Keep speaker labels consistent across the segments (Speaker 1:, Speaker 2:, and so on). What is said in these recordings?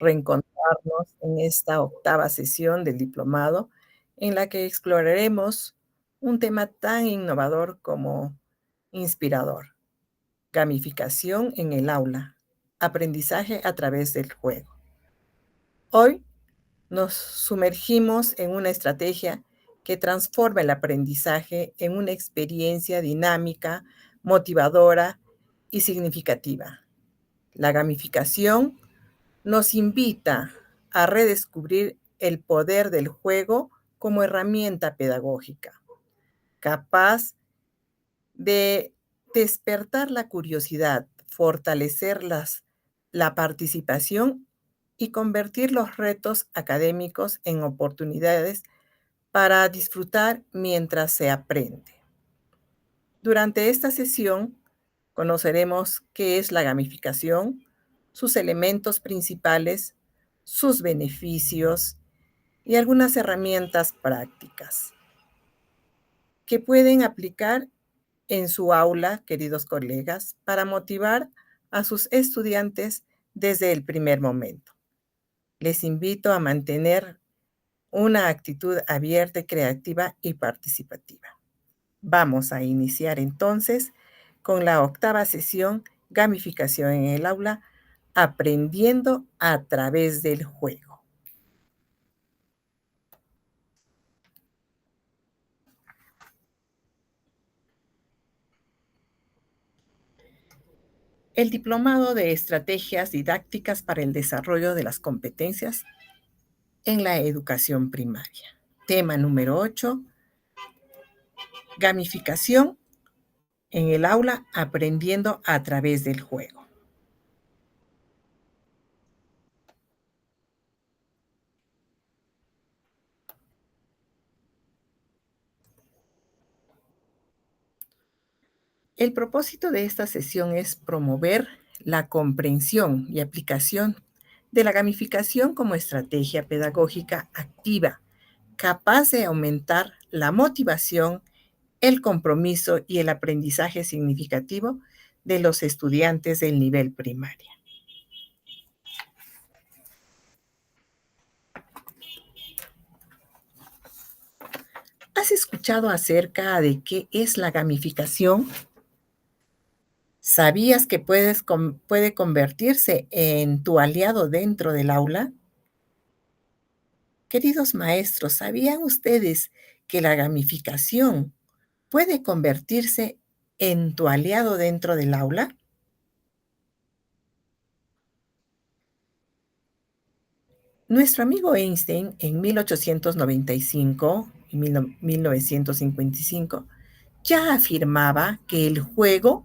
Speaker 1: reencontrarnos en esta octava sesión del diplomado, en la que exploraremos un tema tan innovador como inspirador: gamificación en el aula, aprendizaje a través del juego. Hoy nos sumergimos en una estrategia que transforma el aprendizaje en una experiencia dinámica, motivadora y significativa. La gamificación nos invita a redescubrir el poder del juego como herramienta pedagógica, capaz de despertar la curiosidad, fortalecer la participación y convertir los retos académicos en oportunidades para disfrutar mientras se aprende. Durante esta sesión conoceremos qué es la gamificación, sus elementos principales, sus beneficios y algunas herramientas prácticas que pueden aplicar en su aula, queridos colegas, para motivar a sus estudiantes desde el primer momento. Les invito a mantener una actitud abierta, creativa y participativa. Vamos a iniciar entonces con la octava sesión, gamificación en el aula, aprendiendo a través del juego. El diplomado de estrategias didácticas para el desarrollo de las competencias en la educación primaria. Tema número 8, gamificación en el aula, aprendiendo a través del juego. El propósito de esta sesión es promover la comprensión y aplicación de la gamificación como estrategia pedagógica activa, capaz de aumentar la motivación, el compromiso y el aprendizaje significativo de los estudiantes del nivel primaria. ¿Has escuchado acerca de qué es la gamificación? ¿Sabías que puede convertirse en tu aliado dentro del aula? Queridos maestros, ¿sabían ustedes que la gamificación puede convertirse en tu aliado dentro del aula? Nuestro amigo Einstein en 1895 y 1955 ya afirmaba que el juego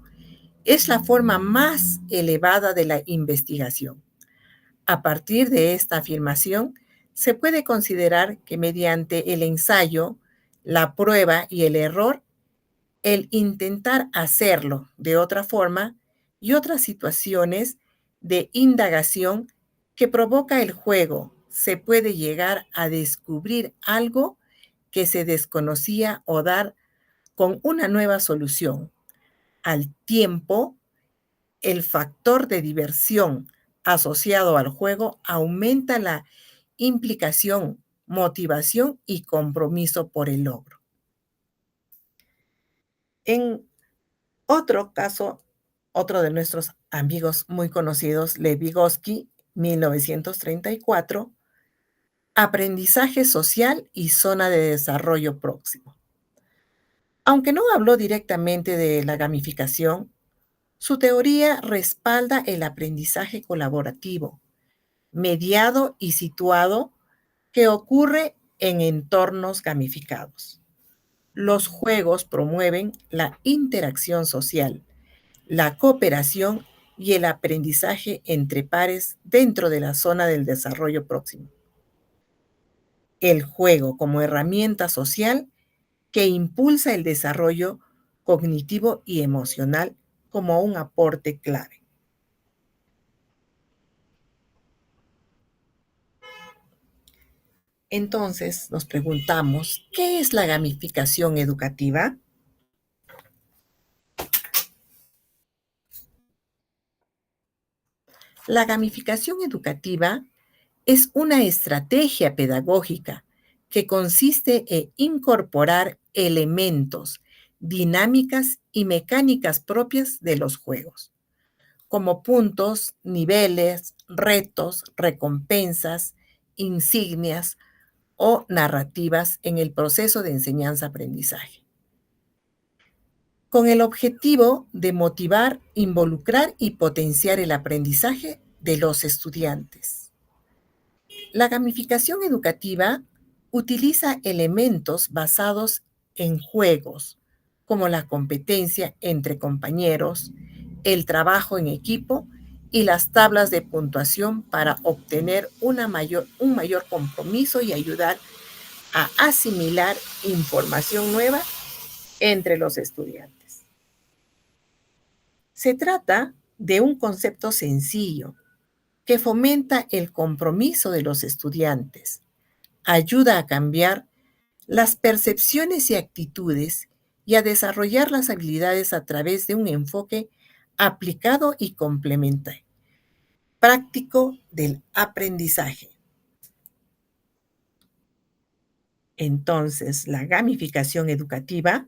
Speaker 1: es la forma más elevada de la investigación. A partir de esta afirmación, se puede considerar que mediante el ensayo, la prueba y el error, el intentar hacerlo de otra forma y otras situaciones de indagación que provoca el juego, se puede llegar a descubrir algo que se desconocía o dar con una nueva solución. Al tiempo, el factor de diversión asociado al juego aumenta la implicación, motivación y compromiso por el logro. En otro caso, otro de nuestros amigos muy conocidos, Lev Vygotsky, 1934, aprendizaje social y zona de desarrollo próximo. Aunque no habló directamente de la gamificación, su teoría respalda el aprendizaje colaborativo, mediado y situado, que ocurre en entornos gamificados. Los juegos promueven la interacción social, la cooperación y el aprendizaje entre pares dentro de la zona del desarrollo próximo. El juego como herramienta social que impulsa el desarrollo cognitivo y emocional como un aporte clave. Entonces nos preguntamos, ¿qué es la gamificación educativa? La gamificación educativa Es una estrategia pedagógica que consiste en incorporar elementos, dinámicas y mecánicas propias de los juegos, como puntos, niveles, retos, recompensas, insignias o narrativas en el proceso de enseñanza-aprendizaje, con el objetivo de motivar, involucrar y potenciar el aprendizaje de los estudiantes. La gamificación educativa utiliza elementos basados en juegos, como la competencia entre compañeros, el trabajo en equipo y las tablas de puntuación para obtener un mayor compromiso y ayudar a asimilar información nueva entre los estudiantes. Se trata de un concepto sencillo que fomenta el compromiso de los estudiantes, ayuda a cambiar las percepciones y actitudes y a desarrollar las habilidades a través de un enfoque aplicado y complementario, práctico del aprendizaje. Entonces, la gamificación educativa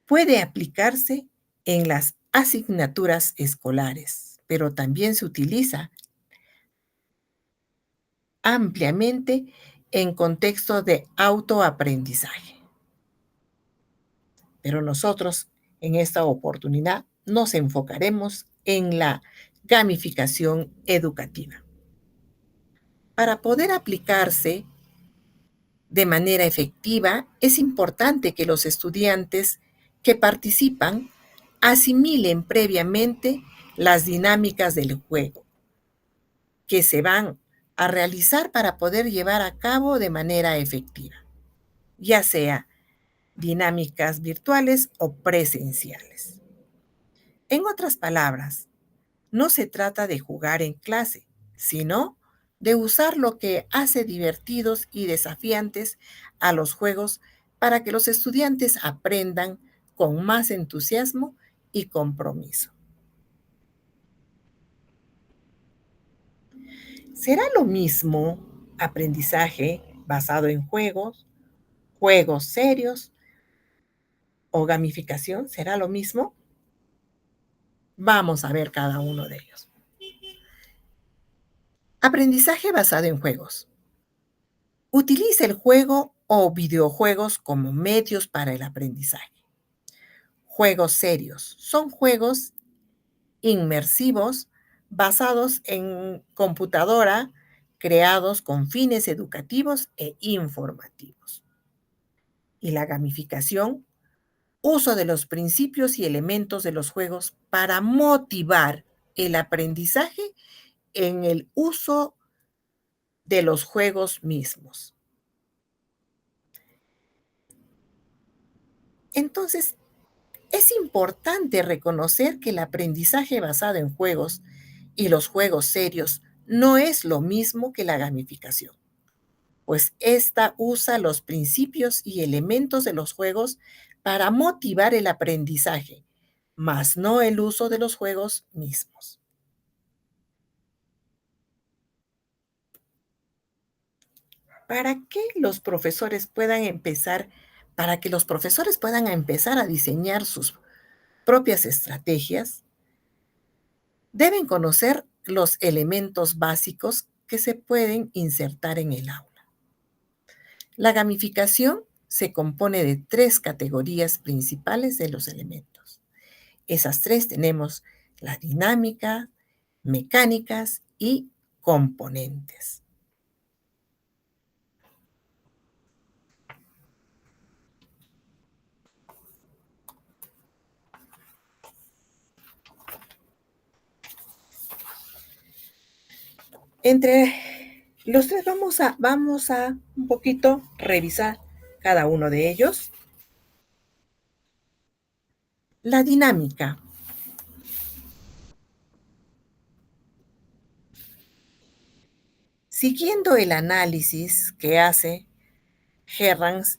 Speaker 1: puede aplicarse en las asignaturas escolares, pero también se utiliza ampliamente en contexto de autoaprendizaje. Pero nosotros en esta oportunidad nos enfocaremos en la gamificación educativa. Para poder aplicarse de manera efectiva, es importante que los estudiantes que participan asimilen previamente las dinámicas del juego que se van a realizar para poder llevar a cabo de manera efectiva, ya sea dinámicas virtuales o presenciales. En otras palabras, no se trata de jugar en clase, sino de usar lo que hace divertidos y desafiantes a los juegos para que los estudiantes aprendan con más entusiasmo y compromiso. ¿Será lo mismo aprendizaje basado en juegos, juegos serios o gamificación? ¿Será lo mismo? Vamos a ver cada uno de ellos. Aprendizaje basado en juegos. Utiliza el juego o videojuegos como medios para el aprendizaje. Juegos serios. Son juegos inmersivos basados en computadora, creados con fines educativos e informativos. Y la gamificación, uso de los principios y elementos de los juegos para motivar el aprendizaje en el uso de los juegos mismos. Entonces, es importante reconocer que el aprendizaje basado en juegos y los juegos serios no es lo mismo que la gamificación, pues esta usa los principios y elementos de los juegos para motivar el aprendizaje, mas no el uso de los juegos mismos. Para que los profesores puedan empezar, para que los profesores puedan empezar a diseñar sus propias estrategias, deben conocer los elementos básicos que se pueden insertar en el aula. La gamificación se compone de tres categorías principales de los elementos. Esas tres tenemos la dinámica, mecánicas y componentes. Entre los tres vamos a un poquito revisar cada uno de ellos. La dinámica. Siguiendo el análisis que hace Herranz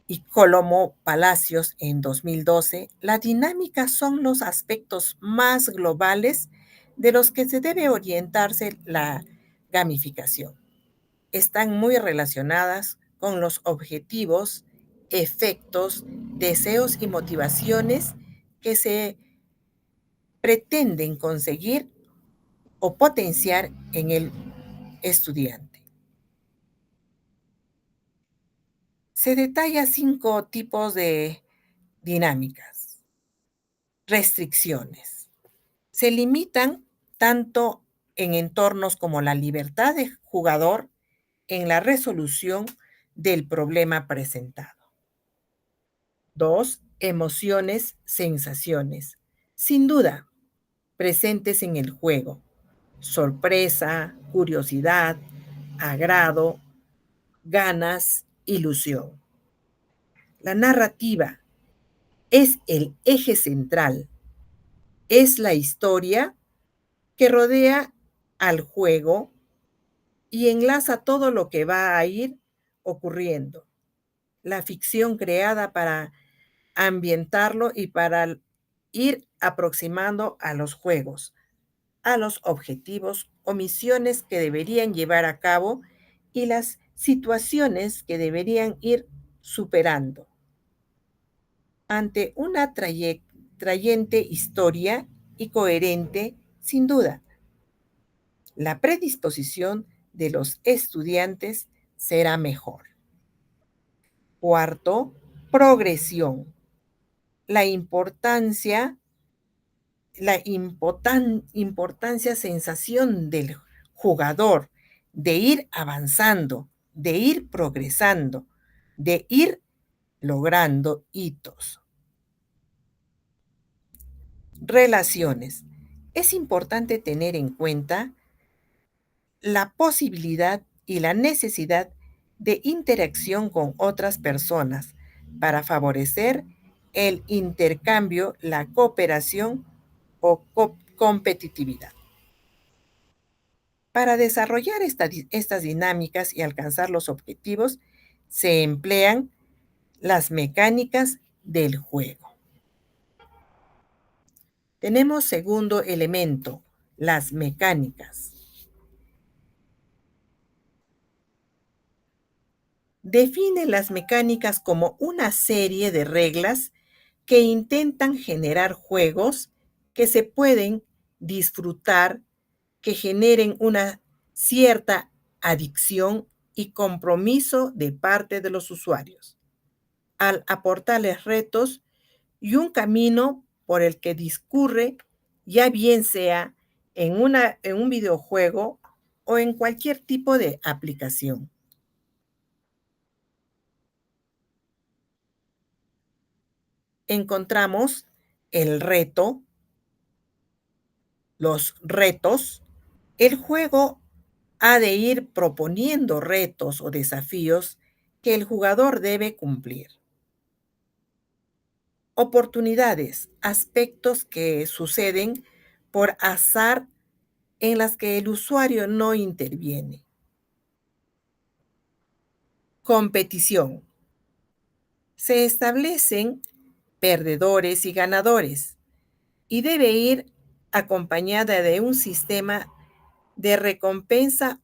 Speaker 1: y Colomo Palacios en 2012, la dinámica son los aspectos más globales de los que se debe orientarse la gamificación. Están muy relacionadas con los objetivos, efectos, deseos y motivaciones que se pretenden conseguir o potenciar en el estudiante. Se detalla 5 tipos de dinámicas. Restricciones. Se limitan tanto en entornos como la libertad del jugador en la resolución del problema presentado. 2. Emociones, sensaciones. Sin duda, presentes en el juego. Sorpresa, curiosidad, agrado, ganas, ilusión. La narrativa es el eje central. Es la historia que rodea al juego y enlaza todo lo que va a ir ocurriendo. La ficción creada para ambientarlo y para ir aproximando a los juegos, a los objetivos o misiones que deberían llevar a cabo y las situaciones que deberían ir superando. Ante una trayente historia y coherente, sin duda, la predisposición de los estudiantes será mejor. Cuarto, progresión. La importancia, la sensación del jugador de ir avanzando, de ir progresando, de ir logrando hitos. Relaciones. Es importante tener en cuenta la posibilidad y la necesidad de interacción con otras personas para favorecer el intercambio, la cooperación o competitividad. Para desarrollar estas dinámicas y alcanzar los objetivos, se emplean las mecánicas del juego. Tenemos segundo elemento, las mecánicas. Define las mecánicas como una serie de reglas que intentan generar juegos que se pueden disfrutar, que generen una cierta adicción y compromiso de parte de los usuarios, al aportarles retos y un camino por el que discurre, ya bien sea en un videojuego o en cualquier tipo de aplicación. Encontramos el reto, los retos. El juego ha de ir proponiendo retos o desafíos que el jugador debe cumplir. Oportunidades, aspectos que suceden por azar en las que el usuario no interviene. Competición. Se establecen perdedores y ganadores y debe ir acompañada de un sistema de recompensa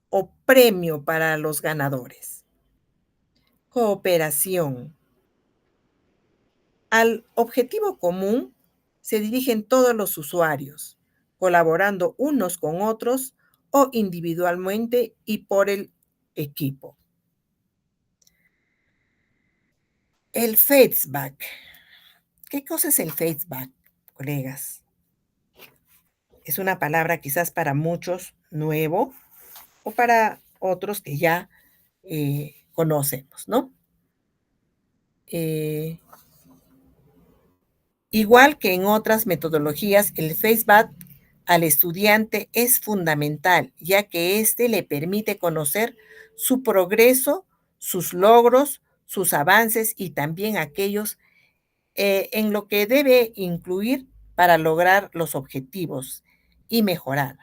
Speaker 1: o premio para los ganadores. Cooperación. Al objetivo común se dirigen todos los usuarios, colaborando unos con otros o individualmente y por el equipo. El feedback. ¿Qué cosa es el feedback, colegas? Es una palabra quizás para muchos nuevo o para otros que ya conocemos, ¿no? Eh, Igual que en otras metodologías, el feedback al estudiante es fundamental, ya que éste le permite conocer su progreso, sus logros, sus avances y también aquellos en lo que debe incluir para lograr los objetivos y mejorar.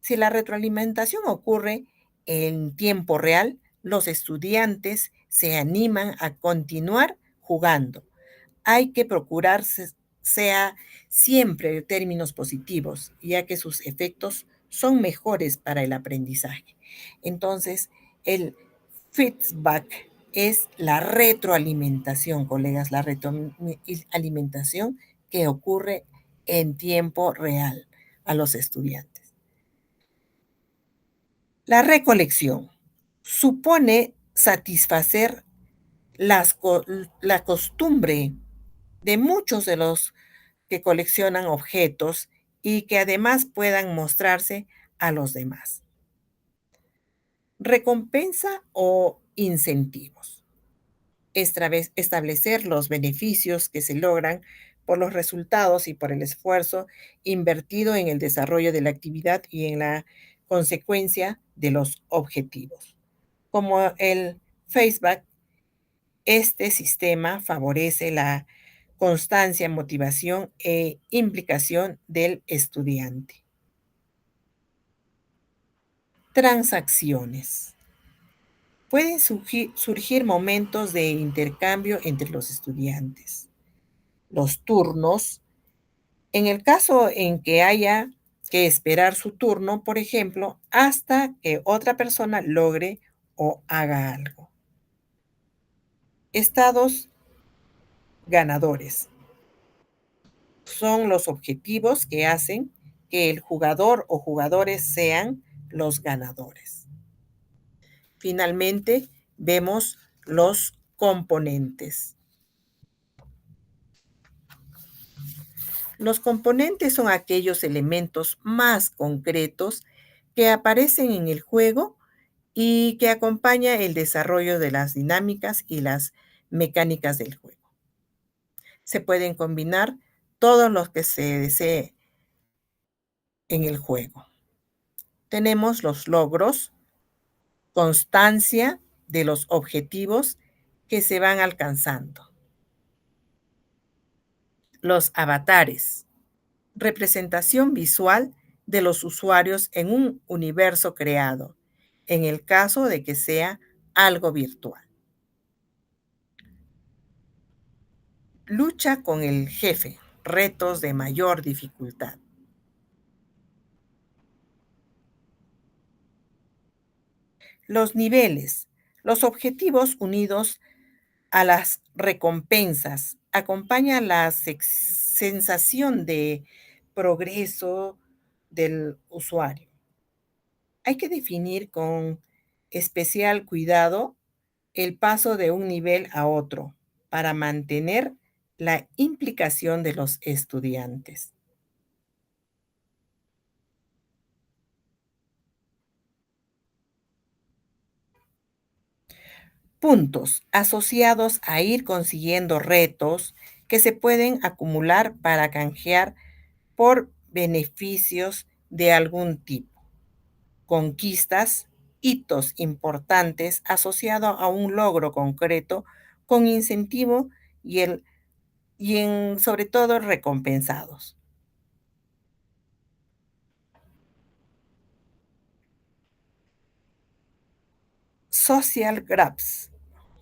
Speaker 1: Si la retroalimentación ocurre en tiempo real, los estudiantes se animan a continuar jugando. Hay que procurarse sea siempre de términos positivos, ya que sus efectos son mejores para el aprendizaje. Entonces, el feedback es la retroalimentación, colegas, la retroalimentación que ocurre en tiempo real a los estudiantes. La recolección supone satisfacer la costumbre de muchos de los que coleccionan objetos y que además puedan mostrarse a los demás. Recompensa o incentivos. Establecer los beneficios que se logran por los resultados y por el esfuerzo invertido en el desarrollo de la actividad y en la consecuencia de los objetivos. Como el Facebook, este sistema favorece la constancia, motivación e implicación del estudiante. Transacciones. Pueden surgir momentos de intercambio entre los estudiantes. Los turnos, en el caso en que haya que esperar su turno, por ejemplo, hasta que otra persona logre o haga algo. Estados ganadores. Son los objetivos que hacen que el jugador o jugadores sean los ganadores. Finalmente, vemos los componentes. Los componentes son aquellos elementos más concretos que aparecen en el juego y que acompaña el desarrollo de las dinámicas y las mecánicas del juego. Se pueden combinar todos los que se desee en el juego. Tenemos los logros, constancia de los objetivos que se van alcanzando. Los avatares, representación visual de los usuarios en un universo creado, en el caso de que sea algo virtual. Lucha con el jefe, retos de mayor dificultad. Los niveles, los objetivos unidos a las recompensas, acompaña la sensación de progreso del usuario. Hay que definir con especial cuidado el paso de un nivel a otro para mantener la implicación de los estudiantes. Puntos asociados a ir consiguiendo retos que se pueden acumular para canjear por beneficios de algún tipo. Conquistas, hitos importantes asociados a un logro concreto con incentivo sobre todo recompensados. Social graphs,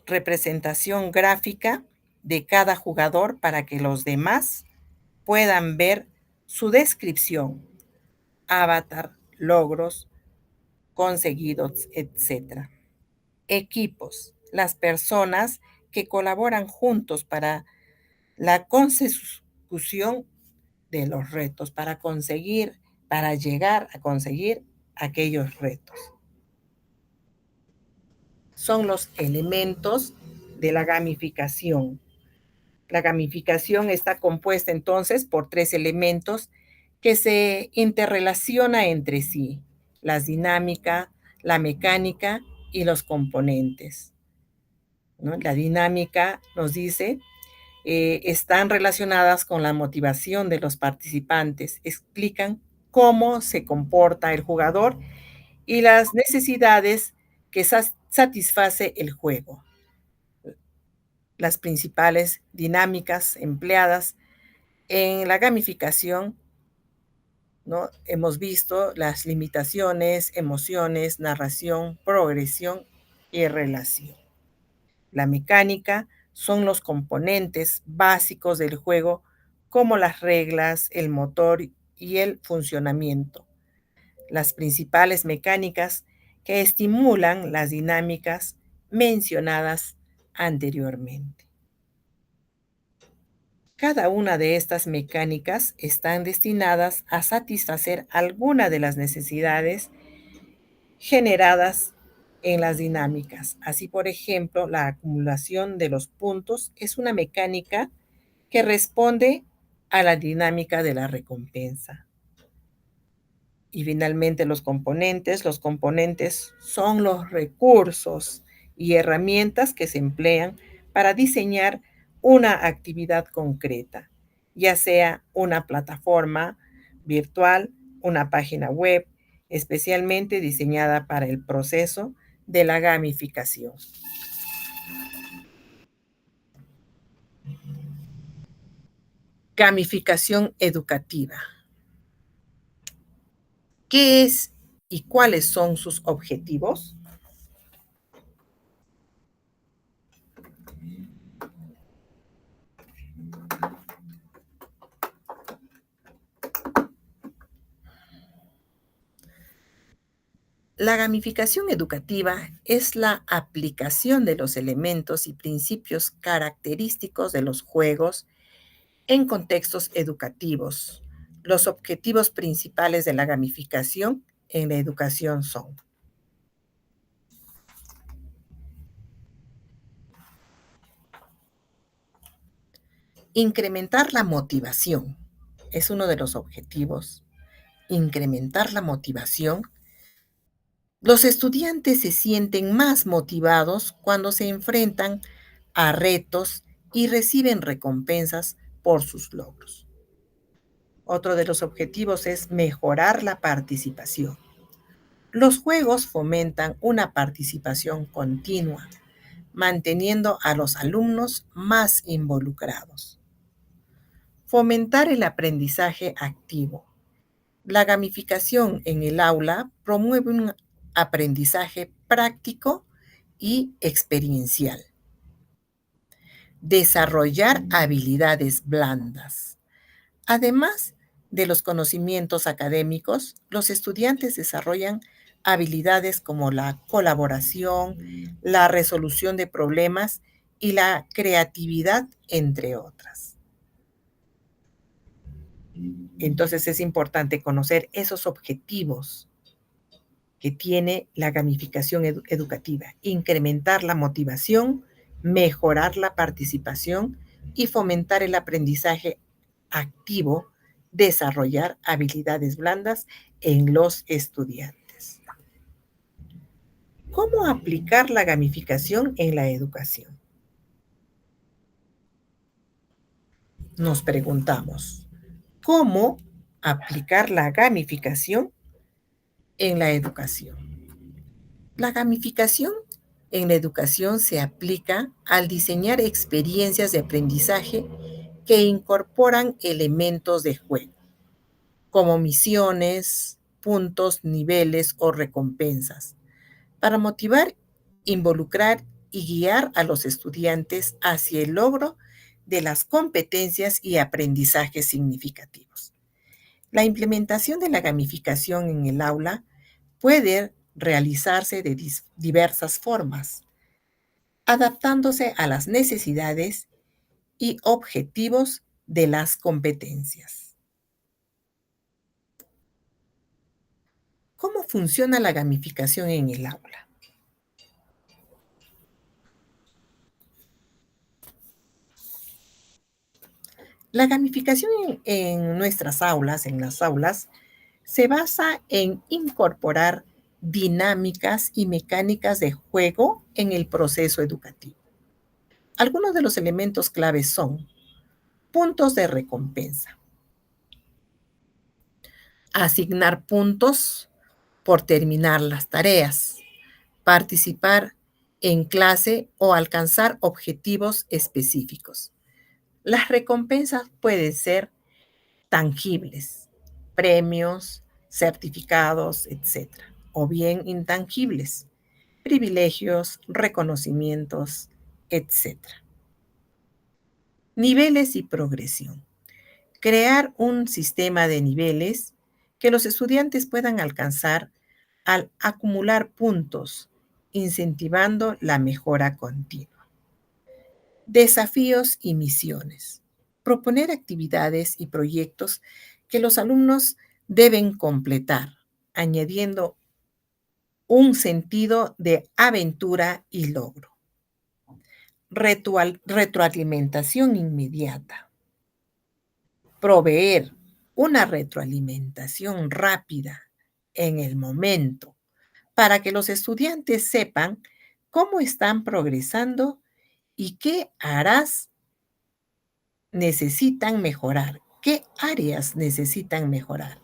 Speaker 1: representación gráfica de cada jugador para que los demás puedan ver su descripción, avatar, logros conseguidos, etcétera. Equipos, las personas que colaboran juntos para la consecución de los retos, para llegar a conseguir aquellos retos. Son los elementos de la gamificación. La gamificación está compuesta entonces por tres elementos que se interrelaciona entre sí: la dinámica, la mecánica y los componentes, ¿no? La dinámica nos dice están relacionadas con la motivación de los participantes, explican cómo se comporta el jugador y las necesidades que satisface el juego. Las principales dinámicas empleadas en la gamificación, ¿no? Hemos visto las limitaciones, emociones, narración, progresión y relación. La mecánica son los componentes básicos del juego, como las reglas, el motor y el funcionamiento. las principales mecánicas que estimulan las dinámicas mencionadas anteriormente. Cada una de estas mecánicas están destinadas a satisfacer alguna de las necesidades generadas en las dinámicas. Así, por ejemplo, la acumulación de los puntos es una mecánica que responde a la dinámica de la recompensa. Y finalmente los componentes. Los componentes son los recursos y herramientas que se emplean para diseñar una actividad concreta, ya sea una plataforma virtual, una página web, especialmente diseñada para el proceso de la gamificación. Gamificación educativa. ¿Qué es y cuáles son sus objetivos? La gamificación educativa es la aplicación de los elementos y principios característicos de los juegos en contextos educativos. Los objetivos principales de la gamificación en la educación son: incrementar la motivación. Es uno de los objetivos. Incrementar la motivación. Los estudiantes se sienten más motivados cuando se enfrentan a retos y reciben recompensas por sus logros. Otro de los objetivos es mejorar la participación. Los juegos fomentan una participación continua, manteniendo a los alumnos más involucrados. Fomentar el aprendizaje activo. La gamificación en el aula promueve un aprendizaje práctico y experiencial. Desarrollar habilidades blandas. Además de los conocimientos académicos, los estudiantes desarrollan habilidades como la colaboración, la resolución de problemas y la creatividad, entre otras. Entonces es importante conocer esos objetivos que tiene la gamificación educativa: incrementar la motivación, mejorar la participación y fomentar el aprendizaje activo, desarrollar habilidades blandas en los estudiantes. ¿Cómo aplicar la gamificación en la educación? Nos preguntamos, ¿cómo aplicar la gamificación en la educación? La gamificación en la educación se aplica al diseñar experiencias de aprendizaje que incorporan elementos de juego, como misiones, puntos, niveles o recompensas, para motivar, involucrar y guiar a los estudiantes hacia el logro de las competencias y aprendizajes significativos. La implementación de la gamificación en el aula puede realizarse de diversas formas, adaptándose a las necesidades y objetivos de las competencias. ¿Cómo funciona la gamificación en el aula? La gamificación en nuestras aulas, en las aulas, se basa en incorporar dinámicas y mecánicas de juego en el proceso educativo. Algunos de los elementos claves son: puntos de recompensa, asignar puntos por terminar las tareas, participar en clase o alcanzar objetivos específicos. Las recompensas pueden ser tangibles, premios, certificados, etcétera, o bien intangibles, privilegios, reconocimientos, etcétera. Niveles y progresión. Crear un sistema de niveles que los estudiantes puedan alcanzar al acumular puntos, incentivando la mejora continua. Desafíos y misiones. Proponer actividades y proyectos que los alumnos deben completar, añadiendo un sentido de aventura y logro. Retroalimentación inmediata. Proveer una retroalimentación rápida en el momento para que los estudiantes sepan cómo están progresando y qué áreas necesitan mejorar. ¿Qué áreas necesitan mejorar?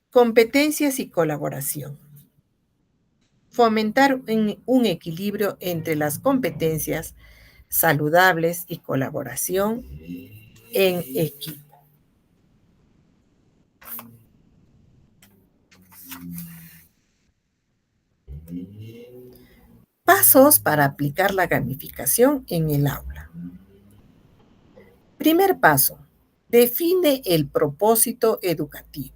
Speaker 1: Competencias y colaboración. Fomentar un equilibrio entre las competencias saludables y colaboración en equipo. Pasos para aplicar la gamificación en el aula. Primer paso, define el propósito educativo.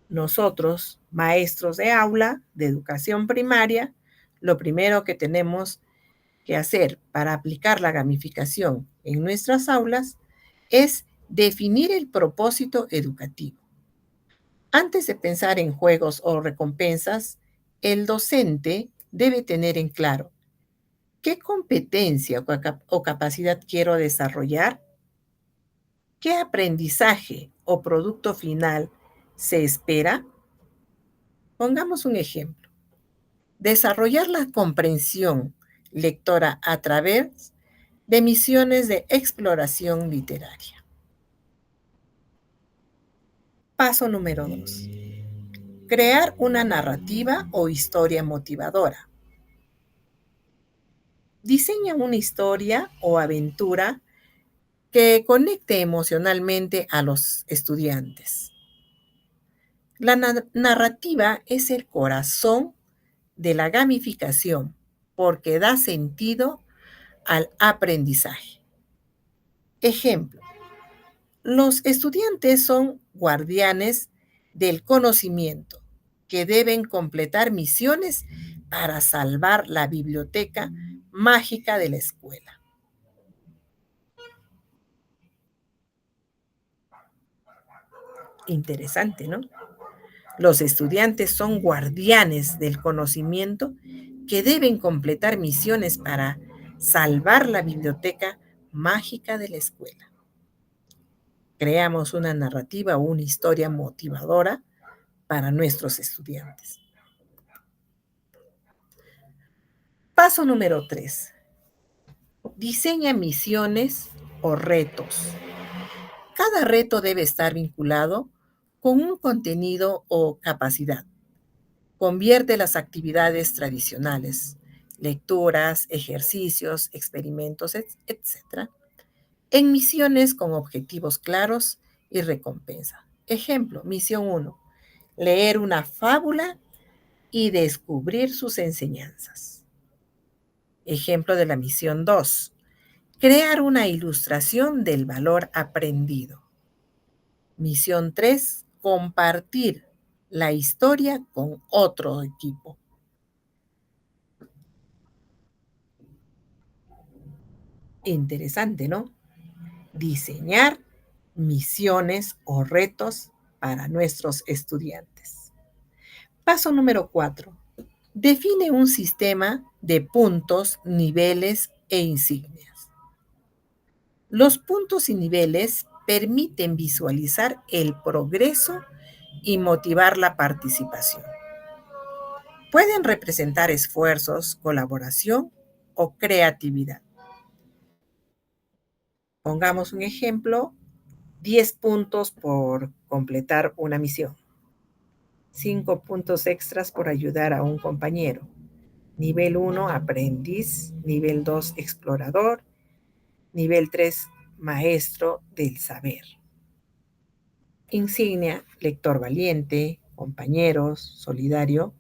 Speaker 1: Nosotros, maestros de aula, de educación primaria, lo primero que tenemos que hacer para aplicar la gamificación en nuestras aulas es definir el propósito educativo. Antes de pensar en juegos o recompensas, el docente debe tener en claro qué competencia o capacidad quiero desarrollar, qué aprendizaje o producto final se espera. Pongamos un ejemplo. Desarrollar la comprensión lectora a través de misiones de exploración literaria. Paso número 2. Crear una narrativa o historia motivadora. Diseña una historia o aventura que conecte emocionalmente a los estudiantes. La narrativa es el corazón de la gamificación porque da sentido al aprendizaje. Ejemplo, los estudiantes son guardianes del conocimiento que deben completar misiones para salvar la biblioteca mágica de la escuela. Interesante, ¿no? Los estudiantes son guardianes del conocimiento que deben completar misiones para salvar la biblioteca mágica de la escuela. Creamos una narrativa o una historia motivadora para nuestros estudiantes. Paso número 3. Diseña misiones o retos. Cada reto debe estar vinculado con un contenido o capacidad. Convierte las actividades tradicionales, lecturas, ejercicios, experimentos, etc., en misiones con objetivos claros y recompensa. Ejemplo, misión 1. Leer una fábula y descubrir sus enseñanzas. Ejemplo de la misión 2. Crear una ilustración del valor aprendido. Misión 3. Compartir la historia con otro equipo. Interesante, ¿no? Diseñar misiones o retos para nuestros estudiantes. Paso número 4. Define un sistema de puntos, niveles e insignias. Los puntos y niveles permiten visualizar el progreso y motivar la participación. Pueden representar esfuerzos, colaboración o creatividad. Pongamos un ejemplo, 10 puntos por completar una misión, 5 puntos extras por ayudar a un compañero. Nivel 1, aprendiz. Nivel 2, explorador. Nivel 3, maestro del saber. Insignia, lector valiente, compañero solidario,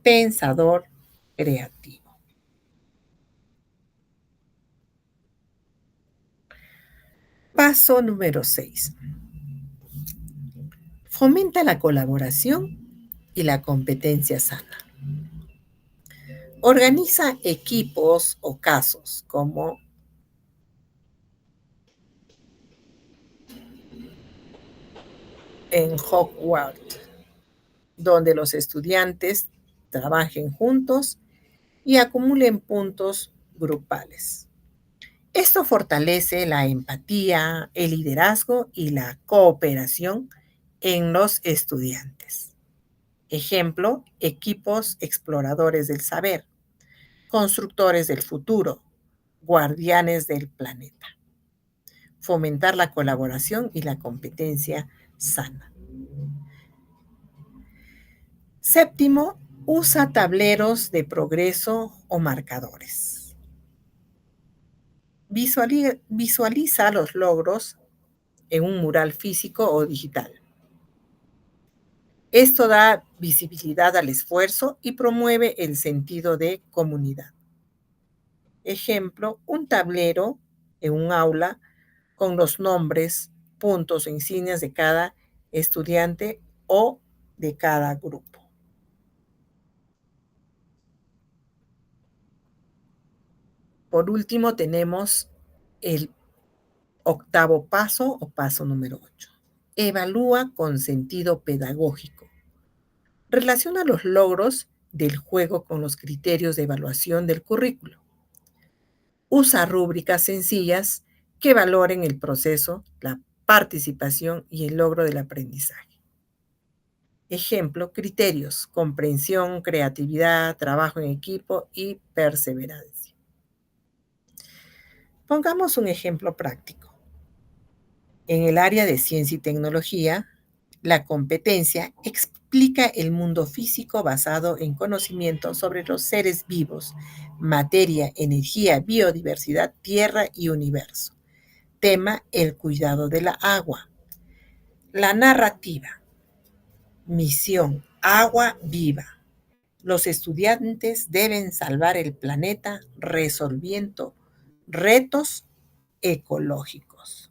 Speaker 1: pensador creativo. Paso número 6. Fomenta la colaboración y la competencia sana. Organiza equipos o casos como en Hogwarts, donde los estudiantes trabajen juntos y acumulen puntos grupales. Esto fortalece la empatía, el liderazgo y la cooperación en los estudiantes. Ejemplo, equipos exploradores del saber, constructores del futuro, guardianes del planeta. Fomentar la colaboración y la competencia sana. Séptimo, usa tableros de progreso o marcadores. Visualiza los logros en un mural físico o digital. Esto da visibilidad al esfuerzo y promueve el sentido de comunidad. Ejemplo, un tablero en un aula con los nombres, puntos o insignias de cada estudiante o de cada grupo. Por último, tenemos el octavo paso o paso número 8. Evalúa con sentido pedagógico. Relaciona los logros del juego con los criterios de evaluación del currículo. Usa rúbricas sencillas que valoren el proceso, la participación y el logro del aprendizaje. Ejemplo, criterios: comprensión, creatividad, trabajo en equipo y perseverancia. Pongamos un ejemplo práctico. En el área de ciencia y tecnología, la competencia explica el mundo físico basado en conocimiento sobre los seres vivos, materia, energía, biodiversidad, tierra y universo. Tema: el cuidado de la agua. La narrativa. Misión: agua viva. Los estudiantes deben salvar el planeta resolviendo retos ecológicos.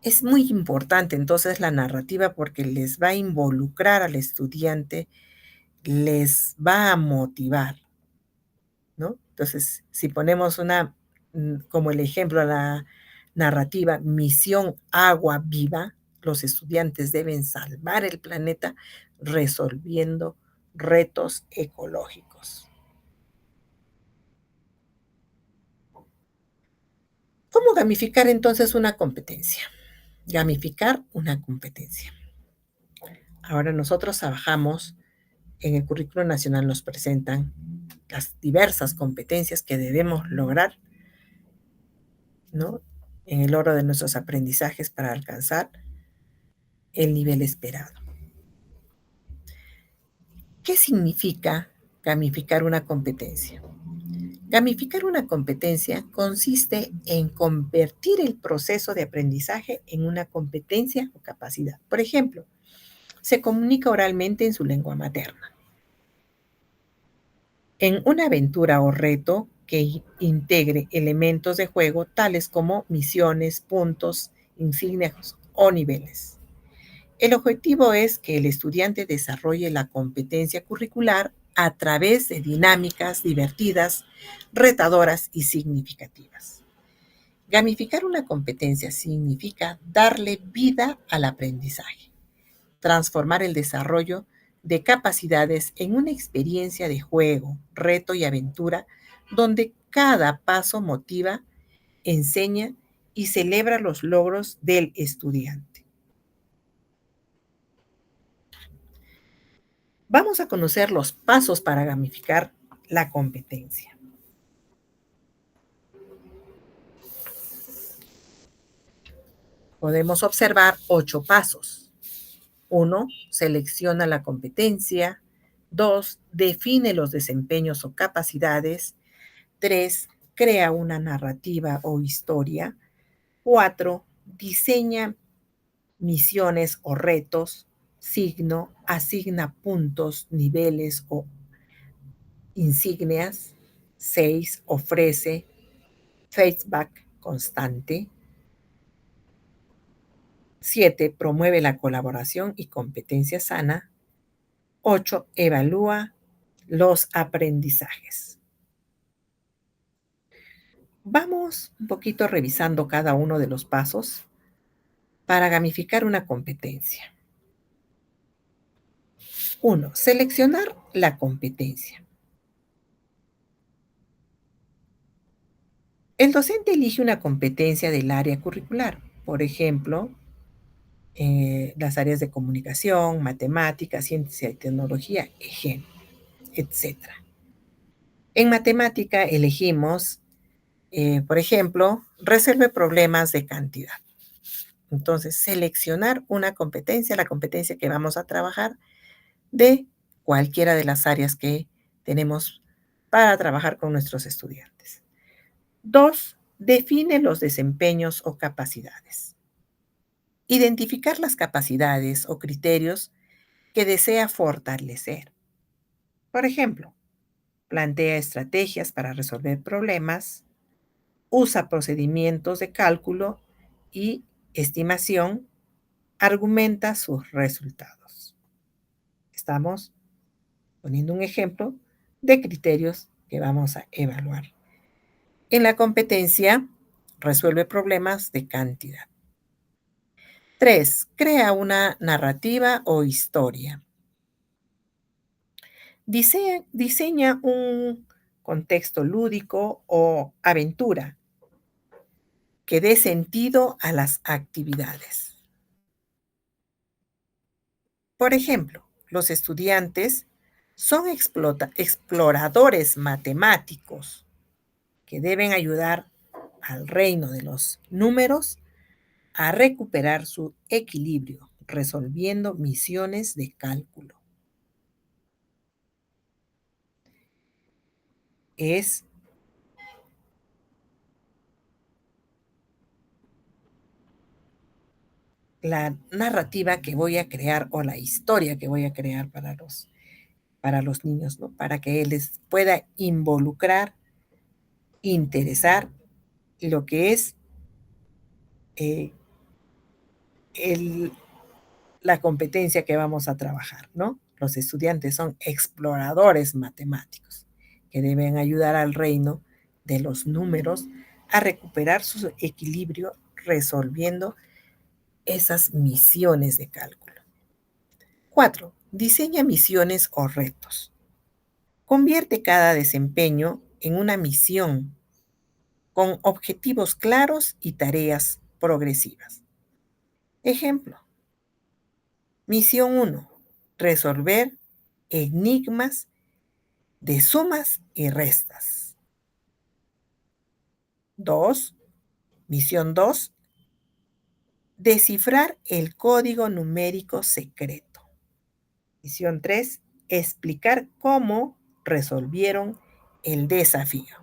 Speaker 1: Es muy importante entonces la narrativa porque les va a involucrar al estudiante, les va a motivar, ¿no? Entonces, si ponemos como el ejemplo, la narrativa Misión Agua Viva, los estudiantes deben salvar el planeta resolviendo retos ecológicos. ¿Cómo gamificar entonces una competencia? Gamificar una competencia. Ahora nosotros trabajamos en el currículo nacional, nos presentan las diversas competencias que debemos lograr, ¿no?, en el logro de nuestros aprendizajes para alcanzar el nivel esperado. ¿Qué significa gamificar una competencia? Gamificar una competencia consiste en convertir el proceso de aprendizaje en una competencia o capacidad. Por ejemplo, se comunica oralmente en su lengua materna. En una aventura o reto que integre elementos de juego tales como misiones, puntos, insignias o niveles. El objetivo es que el estudiante desarrolle la competencia curricular a través de dinámicas divertidas, retadoras y significativas. Gamificar una competencia significa darle vida al aprendizaje, transformar el desarrollo de capacidades en una experiencia de juego, reto y aventura, donde cada paso motiva, enseña y celebra los logros del estudiante. Vamos a conocer los pasos para gamificar la competencia. Podemos observar 8 pasos. 1. Selecciona la competencia. 2. Define los desempeños o capacidades. 3. Crea una narrativa o historia. 4. Diseña misiones o retos. Signo. Asigna puntos, niveles o insignias. 6. Ofrece feedback constante. 7. Promueve la colaboración y competencia sana. 8. Evalúa los aprendizajes. Vamos un poquito revisando cada uno de los pasos para gamificar una competencia. 1. Seleccionar la competencia. El docente elige una competencia del área curricular, por ejemplo, las áreas de comunicación, matemáticas, ciencia y tecnología, etcétera. En matemática elegimos, por ejemplo, resuelve problemas de cantidad. Entonces, seleccionar una competencia, la competencia que vamos a trabajar de cualquiera de las áreas que tenemos para trabajar con nuestros estudiantes. 2. Define los desempeños o capacidades. Identificar las capacidades o criterios que desea fortalecer. Por ejemplo, plantea estrategias para resolver problemas, usa procedimientos de cálculo y estimación, argumenta sus resultados. Estamos poniendo un ejemplo de criterios que vamos a evaluar. En la competencia, resuelve problemas de cantidad. 3. Crea una narrativa o historia. Diseña un contexto lúdico o aventura que dé sentido a las actividades. Por ejemplo, los estudiantes son exploradores matemáticos que deben ayudar al reino de los números a recuperar su equilibrio, resolviendo misiones de cálculo. Es la narrativa que voy a crear o la historia que voy a crear para los niños, ¿no? Para que les pueda involucrar, interesar lo que es eh, el, la competencia que vamos a trabajar, ¿no? Los estudiantes son exploradores matemáticos que deben ayudar al reino de los números a recuperar su equilibrio resolviendo esas misiones de cálculo. 4. Diseña misiones o retos. Convierte cada desempeño en una misión con objetivos claros y tareas progresivas. Ejemplo, misión 1. Resolver enigmas de sumas y restas. 2. Misión 2. Descifrar el código numérico secreto. Misión 3. Explicar cómo resolvieron el desafío.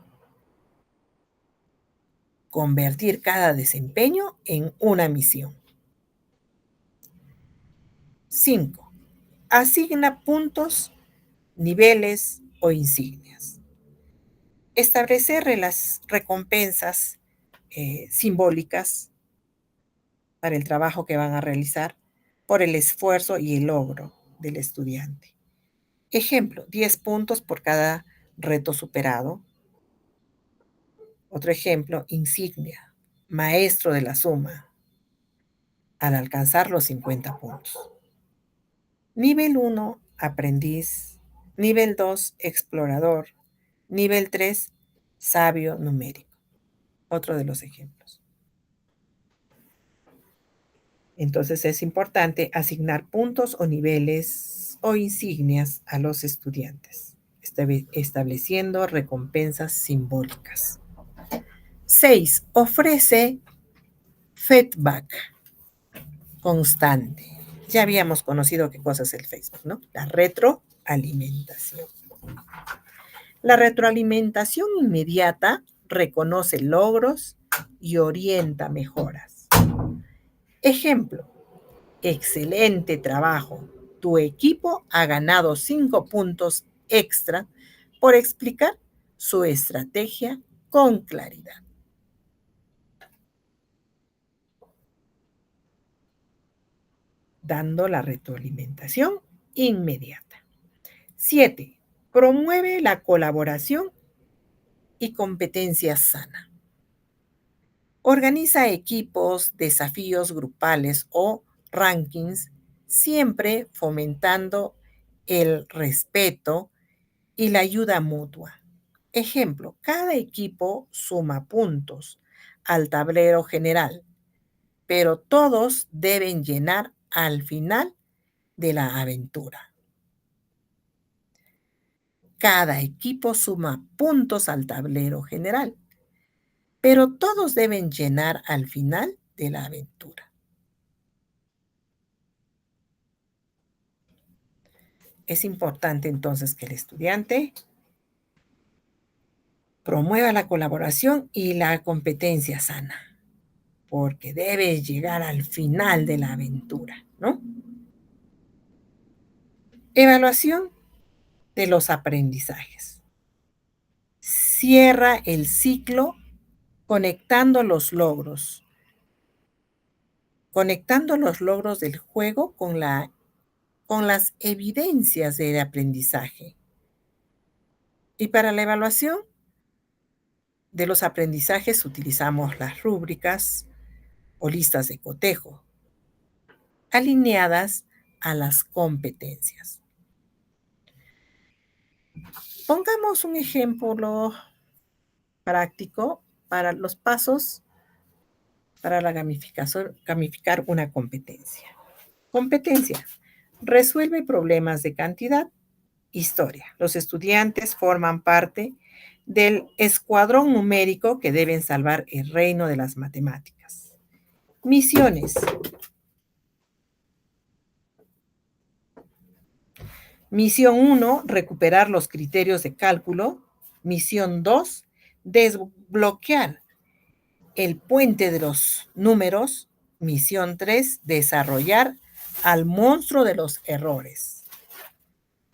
Speaker 1: Convertir cada desempeño en una misión. 5. Asigna puntos, niveles o insignias. Establecer las recompensas simbólicas para el trabajo que van a realizar por el esfuerzo y el logro del estudiante. Ejemplo, 10 puntos por cada reto superado. Otro ejemplo, insignia, maestro de la suma, al alcanzar los 50 puntos. Nivel 1, aprendiz. Nivel 2, explorador. Nivel 3, sabio numérico. Otro de los ejemplos. Entonces es importante asignar puntos o niveles o insignias a los estudiantes, estableciendo recompensas simbólicas. 6. Ofrece feedback constante. Ya habíamos conocido qué cosa es el Facebook, ¿no? La retroalimentación. La retroalimentación inmediata reconoce logros y orienta mejoras. Ejemplo, excelente trabajo. Tu equipo ha ganado 5 puntos extra por explicar su estrategia con claridad. dando la retroalimentación inmediata. 7. Promueve la colaboración y competencia sana. Organiza equipos, desafíos grupales o rankings, siempre fomentando el respeto y la ayuda mutua. Ejemplo, cada equipo suma puntos al tablero general, pero todos deben llenar al final de la aventura. Cada equipo suma puntos al tablero general, pero todos deben llenar al final de la aventura. Es importante entonces que el estudiante promueva la colaboración y la competencia sana, porque debe llegar al final de la aventura, ¿no? Evaluación de los aprendizajes. Cierra el ciclo conectando los logros, conectando los logros del juego con las evidencias del aprendizaje. Y para la evaluación de los aprendizajes utilizamos las rúbricas o listas de cotejo, alineadas a las competencias. Pongamos un ejemplo práctico para los pasos para la gamificar una competencia. Competencia. Resuelve problemas de cantidad. Historia. Los estudiantes forman parte del escuadrón numérico que deben salvar el reino de las matemáticas. Misiones. Misión 1, recuperar los criterios de cálculo. Misión 2, desbloquear el puente de los números. Misión 3, desarrollar al monstruo de los errores.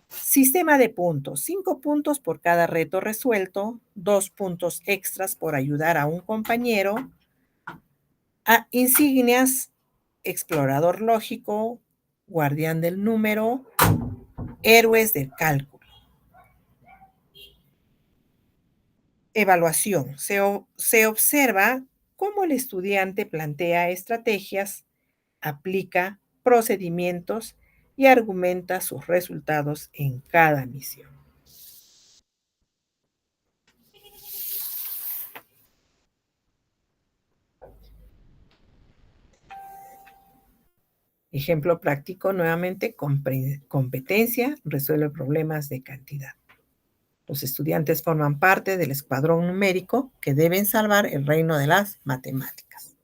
Speaker 1: Sistema de puntos. 5 puntos por cada reto resuelto, 2 puntos extras por ayudar a un compañero. Insignias, explorador lógico, guardián del número, héroes del cálculo. Evaluación. Se observa cómo el estudiante plantea estrategias, aplica procedimientos y argumenta sus resultados en cada misión. Ejemplo práctico, nuevamente, competencia, resuelve problemas de cantidad. Los estudiantes forman parte del escuadrón numérico que deben salvar el reino de las matemáticas.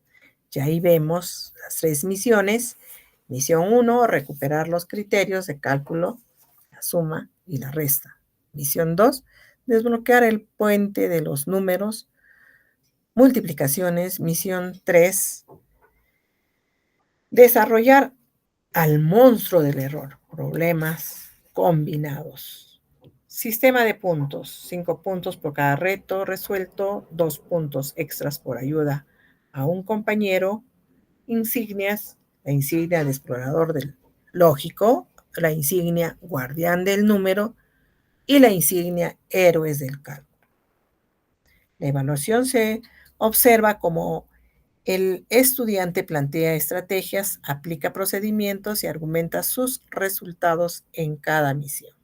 Speaker 1: Y ahí vemos las 3 misiones. Misión 1, recuperar los criterios de cálculo, la suma y la resta. Misión 2, desbloquear el puente de los números, multiplicaciones. Misión 3, desarrollar al monstruo del error, problemas combinados. Sistema de puntos, 5 puntos por cada reto resuelto, 2 puntos extras por ayuda a un compañero. Insignias, la insignia de explorador del lógico, la insignia guardián del número y la insignia héroes del cálculo. La evaluación se observa como el estudiante plantea estrategias, aplica procedimientos y argumenta sus resultados en cada misión.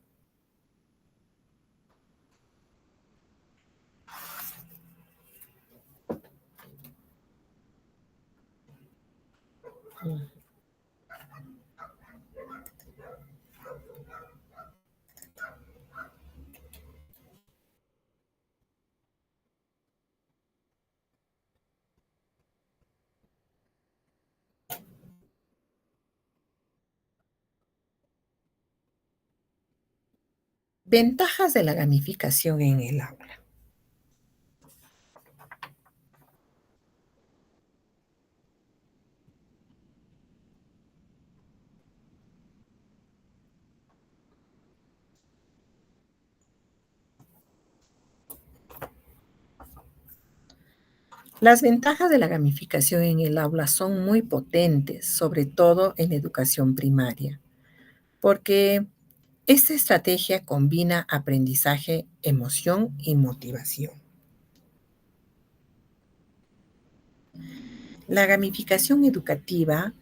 Speaker 1: Ventajas de la gamificación en el aula. Las ventajas de la gamificación en el aula son muy potentes, sobre todo en educación primaria, porque esta estrategia combina aprendizaje, emoción y motivación. La gamificación educativa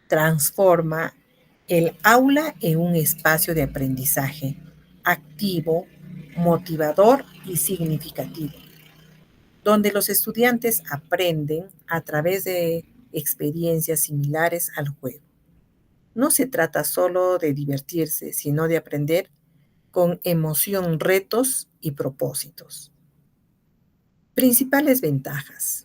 Speaker 1: transforma el aula en un espacio de aprendizaje activo, motivador y significativo, donde los estudiantes aprenden a través de experiencias similares al juego. No se trata solo de divertirse, sino de aprender con emoción, retos y propósitos. Principales ventajas.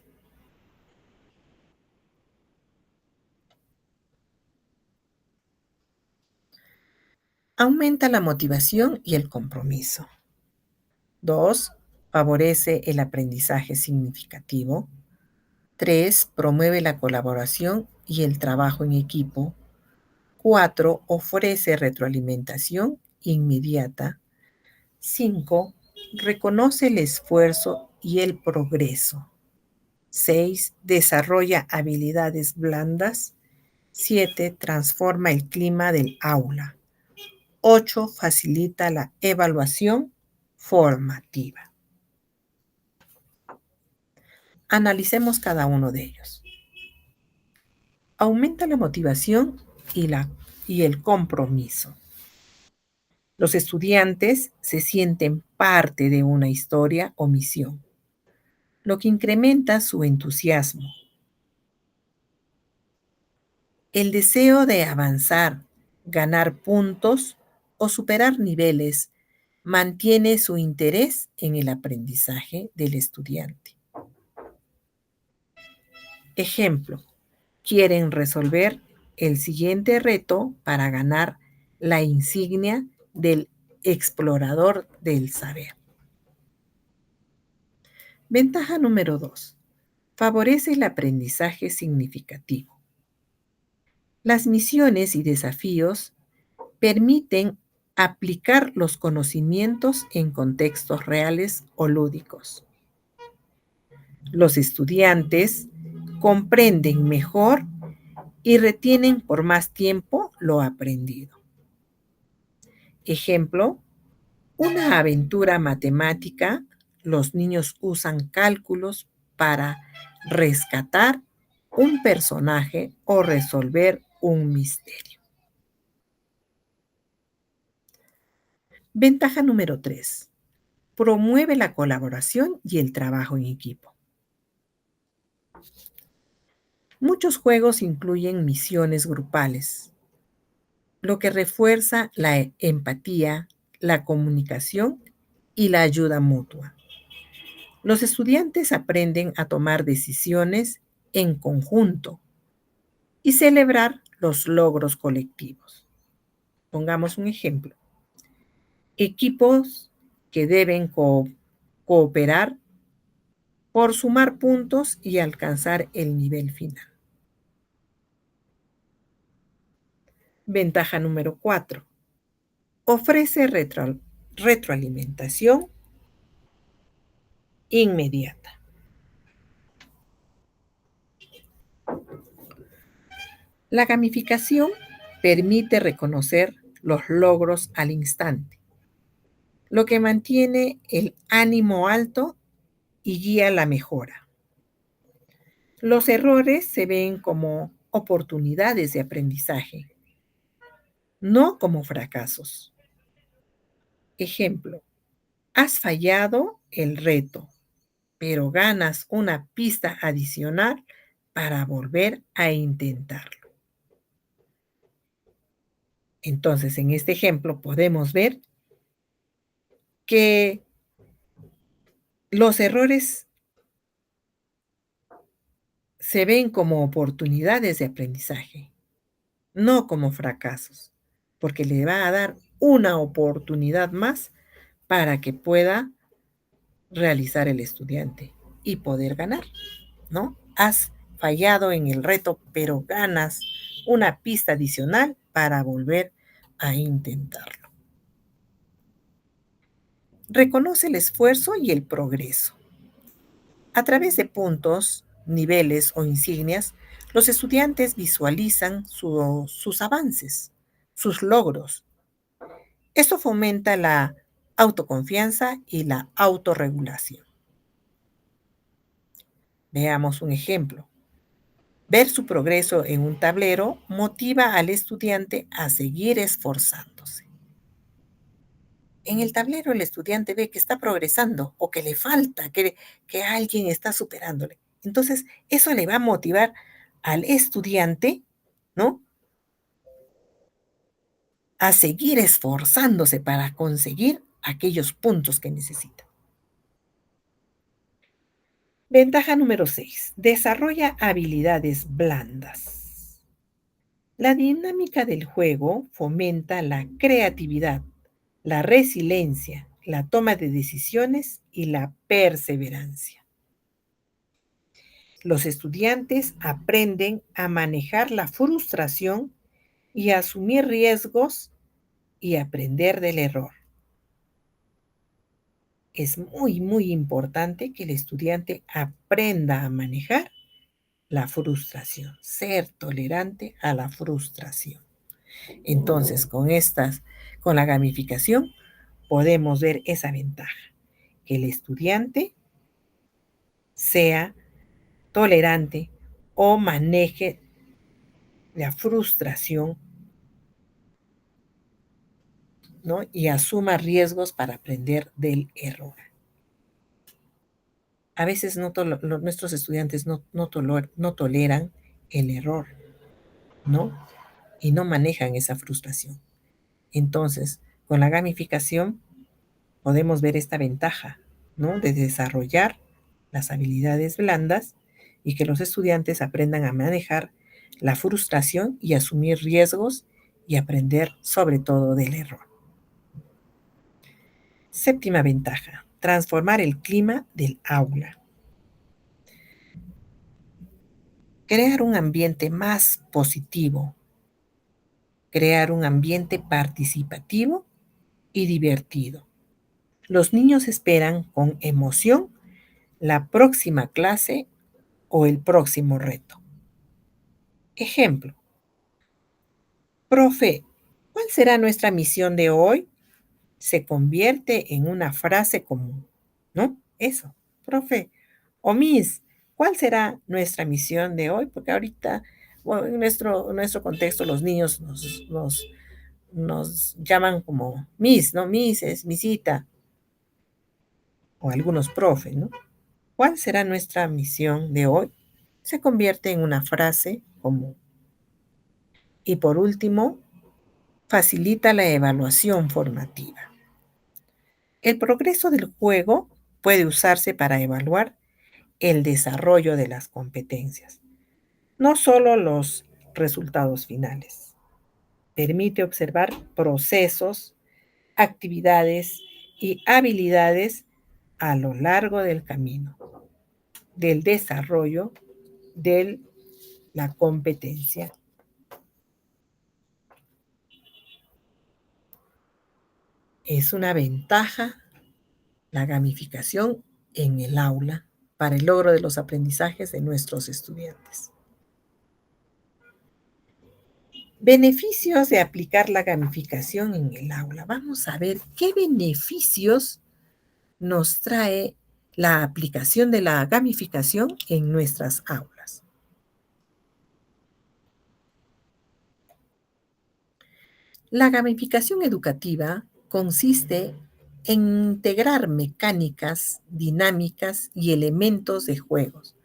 Speaker 1: Aumenta la motivación y el compromiso. 2. Favorece el aprendizaje significativo. 3. Promueve la colaboración y el trabajo en equipo. 4. Ofrece retroalimentación inmediata. 5. Reconoce el esfuerzo y el progreso. 6. Desarrolla habilidades blandas. 7. Transforma el clima del aula. 8. Facilita la evaluación formativa. Analicemos cada uno de ellos. Aumenta la motivación y el compromiso. Los estudiantes se sienten parte de una historia o misión, lo que incrementa su entusiasmo. El deseo de avanzar, ganar puntos o superar niveles mantiene su interés en el aprendizaje del estudiante. Ejemplo, quieren resolver el siguiente reto para ganar la insignia del explorador del saber. Ventaja número 2. Favorece el aprendizaje significativo. Las misiones y desafíos permiten aplicar los conocimientos en contextos reales o lúdicos. Los estudiantes comprenden mejor y retienen por más tiempo lo aprendido. Ejemplo, una aventura matemática, los niños usan cálculos para rescatar un personaje o resolver un misterio. Ventaja número 3. Promueve la colaboración y el trabajo en equipo. Muchos juegos incluyen misiones grupales, lo que refuerza la empatía, la comunicación y la ayuda mutua. Los estudiantes aprenden a tomar decisiones en conjunto y celebrar los logros colectivos. Pongamos un ejemplo. Equipos que deben cooperar por sumar puntos y alcanzar el nivel final. Ventaja número 4. Ofrece retroalimentación inmediata. La gamificación permite reconocer los logros al instante, lo que mantiene el ánimo alto y guía la mejora. Los errores se ven como oportunidades de aprendizaje, no como fracasos. Ejemplo, has fallado el reto, pero ganas una pista adicional para volver a intentarlo. Entonces, en este ejemplo podemos ver que los errores se ven como oportunidades de aprendizaje, no como fracasos, porque le va a dar una oportunidad más para que pueda realizar el estudiante y poder ganar, ¿no? Has fallado en el reto, pero ganas una pista adicional para volver a intentarlo. Reconoce el esfuerzo y el progreso. A través de puntos, niveles o insignias, los estudiantes visualizan sus avances, sus logros. Esto fomenta la autoconfianza y la autorregulación. Veamos un ejemplo. Ver su progreso en un tablero motiva al estudiante a seguir esforzándose. En el tablero el estudiante ve que está progresando o que le falta, que alguien está superándole. Entonces, eso le va a motivar al estudiante, ¿no? A seguir esforzándose para conseguir aquellos puntos que necesita. Ventaja número 6. Desarrolla habilidades blandas. La dinámica del juego fomenta la creatividad, la resiliencia, la toma de decisiones y la perseverancia. Los estudiantes aprenden a manejar la frustración y a asumir riesgos y aprender del error. Es muy importante que el estudiante aprenda a manejar la frustración, ser tolerante a la frustración. Entonces, con la gamificación, podemos ver esa ventaja, que el estudiante sea tolerante o maneje la frustración, ¿no? Y asuma riesgos para aprender del error. A veces nuestros estudiantes no toleran el error, ¿no? Y no manejan esa frustración. Entonces, con la gamificación podemos ver esta ventaja, ¿no? De desarrollar las habilidades blandas y que los estudiantes aprendan a manejar la frustración y asumir riesgos y aprender sobre todo del error. Séptima ventaja, transformar el clima del aula. Crear un ambiente más positivo, crear un ambiente participativo y divertido. Los niños esperan con emoción la próxima clase o el próximo reto. Ejemplo, profe, ¿cuál será nuestra misión de hoy? Se convierte en una frase común, ¿no? Eso, profe. O Miss, ¿cuál será nuestra misión de hoy? Porque ahorita, bueno, en nuestro contexto, los niños nos llaman como Miss, ¿no? Miss es misita, o algunos profes, ¿no? ¿Cuál será nuestra misión de hoy? Se convierte en una frase común. Y por último, facilita la evaluación formativa. El progreso del juego puede usarse para evaluar el desarrollo de las competencias, no solo los resultados finales. Permite observar procesos, actividades y habilidades a lo largo del camino, del desarrollo de la competencia. Es una ventaja la gamificación en el aula para el logro de los aprendizajes de nuestros estudiantes. Beneficios de aplicar la gamificación en el aula. Vamos a ver qué beneficios nos trae la aplicación de la gamificación en nuestras aulas. La gamificación educativa consiste en integrar mecánicas, dinámicas y elementos de juegos,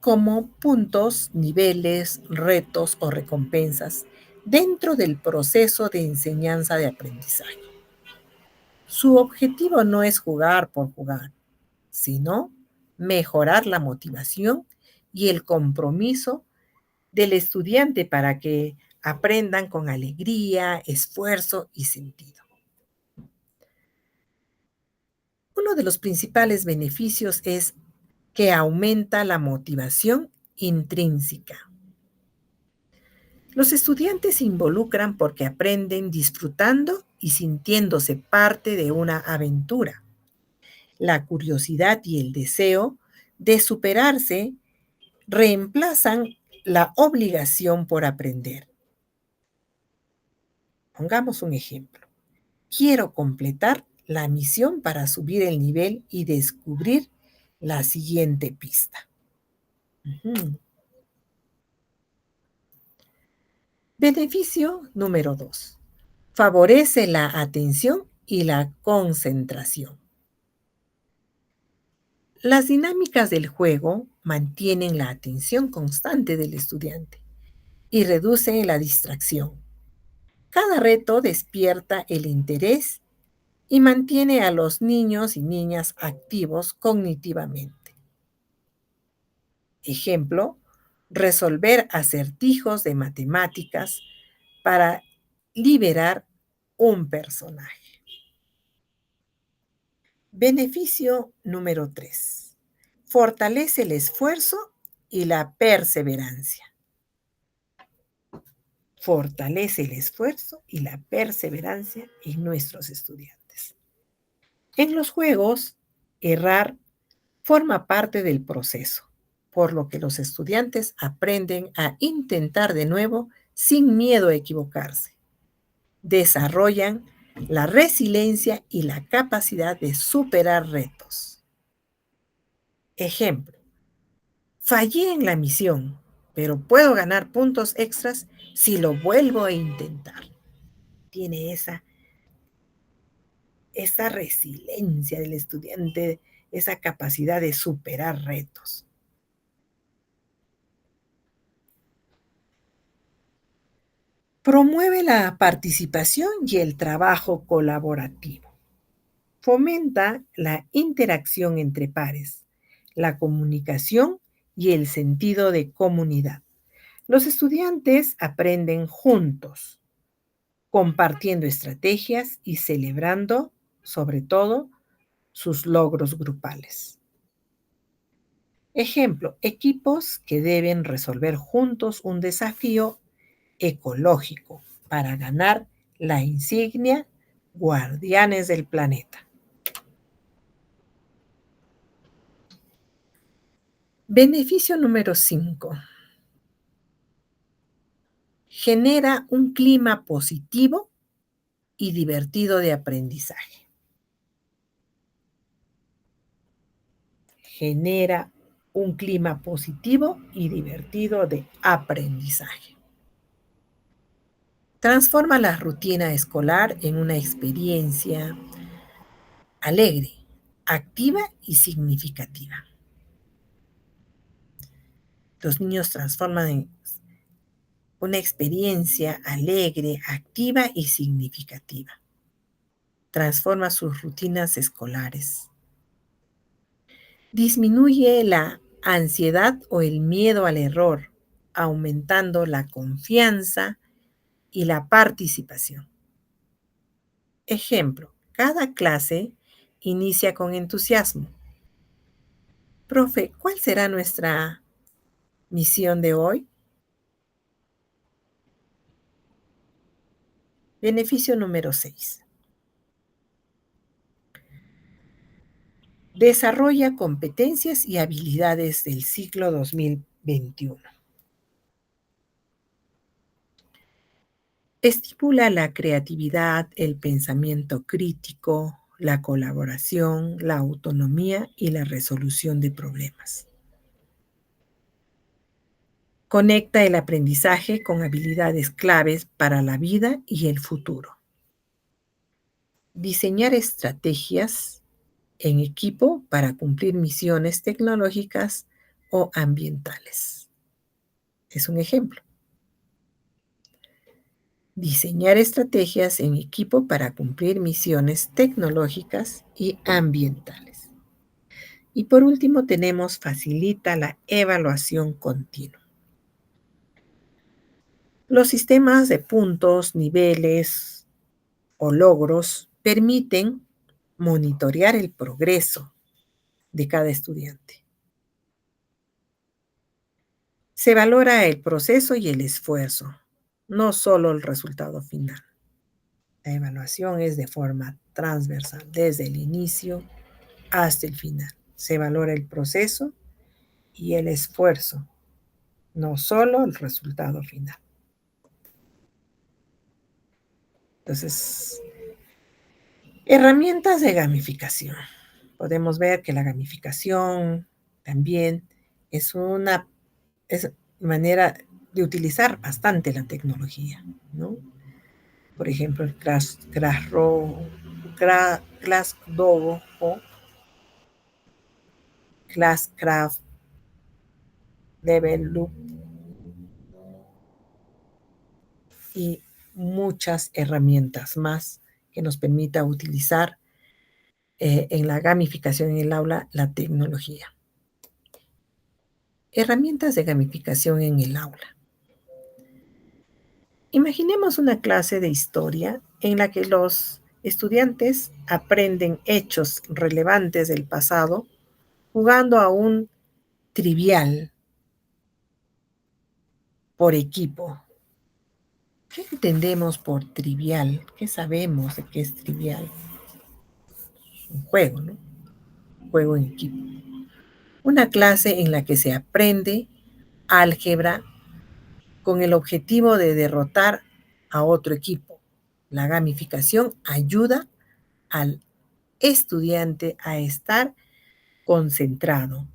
Speaker 1: como puntos, niveles, retos o recompensas, dentro del proceso de enseñanza de aprendizaje. Su objetivo no es jugar por jugar, sino mejorar la motivación y el compromiso del estudiante para que aprendan con alegría, esfuerzo y sentido. Uno de los principales beneficios es que aumenta la motivación intrínseca. Los estudiantes se involucran porque aprenden disfrutando y sintiéndose parte de una aventura. La curiosidad y el deseo de superarse reemplazan la obligación por aprender. Pongamos un ejemplo. Quiero completar la misión para subir el nivel y descubrir la siguiente pista. Ujú. Beneficio número 2. Favorece la atención y la concentración. Las dinámicas del juego mantienen la atención constante del estudiante y reducen la distracción. Cada reto despierta el interés y mantiene a los niños y niñas activos cognitivamente. Ejemplo, resolver acertijos de matemáticas para liberar un personaje. Beneficio número 3. Fortalece el esfuerzo y la perseverancia. Fortalece el esfuerzo y la perseverancia en nuestros estudiantes. En los juegos, errar forma parte del proceso, por lo que los estudiantes aprenden a intentar de nuevo sin miedo a equivocarse. Desarrollan la resiliencia y la capacidad de superar retos. Ejemplo, fallé en la misión, pero puedo ganar puntos extras si lo vuelvo a intentar. Tiene esa resiliencia del estudiante, esa capacidad de superar retos. Promueve la participación y el trabajo colaborativo. Fomenta la interacción entre pares, la comunicación y el sentido de comunidad. Los estudiantes aprenden juntos, compartiendo estrategias y celebrando, sobre todo, sus logros grupales. Ejemplo, equipos que deben resolver juntos un desafío ecológico para ganar la insignia Guardianes del Planeta. Beneficio número 5. Genera un clima positivo y divertido de aprendizaje. Genera un clima positivo y divertido de aprendizaje. Transforma la rutina escolar en una experiencia alegre, activa y significativa. Los niños transforman en una experiencia alegre, activa y significativa. Transforma sus rutinas escolares. Disminuye la ansiedad o el miedo al error, aumentando la confianza y la participación. Ejemplo, cada clase inicia con entusiasmo. Profe, ¿cuál será nuestra misión de hoy? Beneficio número 6. Desarrolla competencias y habilidades del ciclo 2021. Estimula la creatividad, el pensamiento crítico, la colaboración, la autonomía y la resolución de problemas. Conecta el aprendizaje con habilidades claves para la vida y el futuro. Diseñar estrategias en equipo para cumplir misiones tecnológicas o ambientales. Es un ejemplo. Diseñar estrategias en equipo para cumplir misiones tecnológicas y ambientales. Y por último tenemos facilita la evaluación continua. Los sistemas de puntos, niveles o logros permiten monitorear el progreso de cada estudiante. Se valora el proceso y el esfuerzo, no solo el resultado final. La evaluación es de forma transversal, desde el inicio hasta el final. Se valora el proceso y el esfuerzo, no solo el resultado final. Entonces, herramientas de gamificación. Podemos ver que la gamificación también es una manera de utilizar bastante la tecnología, ¿no? Por ejemplo, el Classdojo o Classcraft, Level y muchas herramientas más que nos permita utilizar en la gamificación en el aula la tecnología. Herramientas de gamificación en el aula. Imaginemos una clase de historia en la que los estudiantes aprenden hechos relevantes del pasado jugando a un trivial por equipo. ¿Qué entendemos por trivial? ¿Qué sabemos de qué es trivial? Un juego, ¿no? Un juego en equipo. Una clase en la que se aprende álgebra con el objetivo de derrotar a otro equipo. La gamificación ayuda al estudiante a estar concentrado,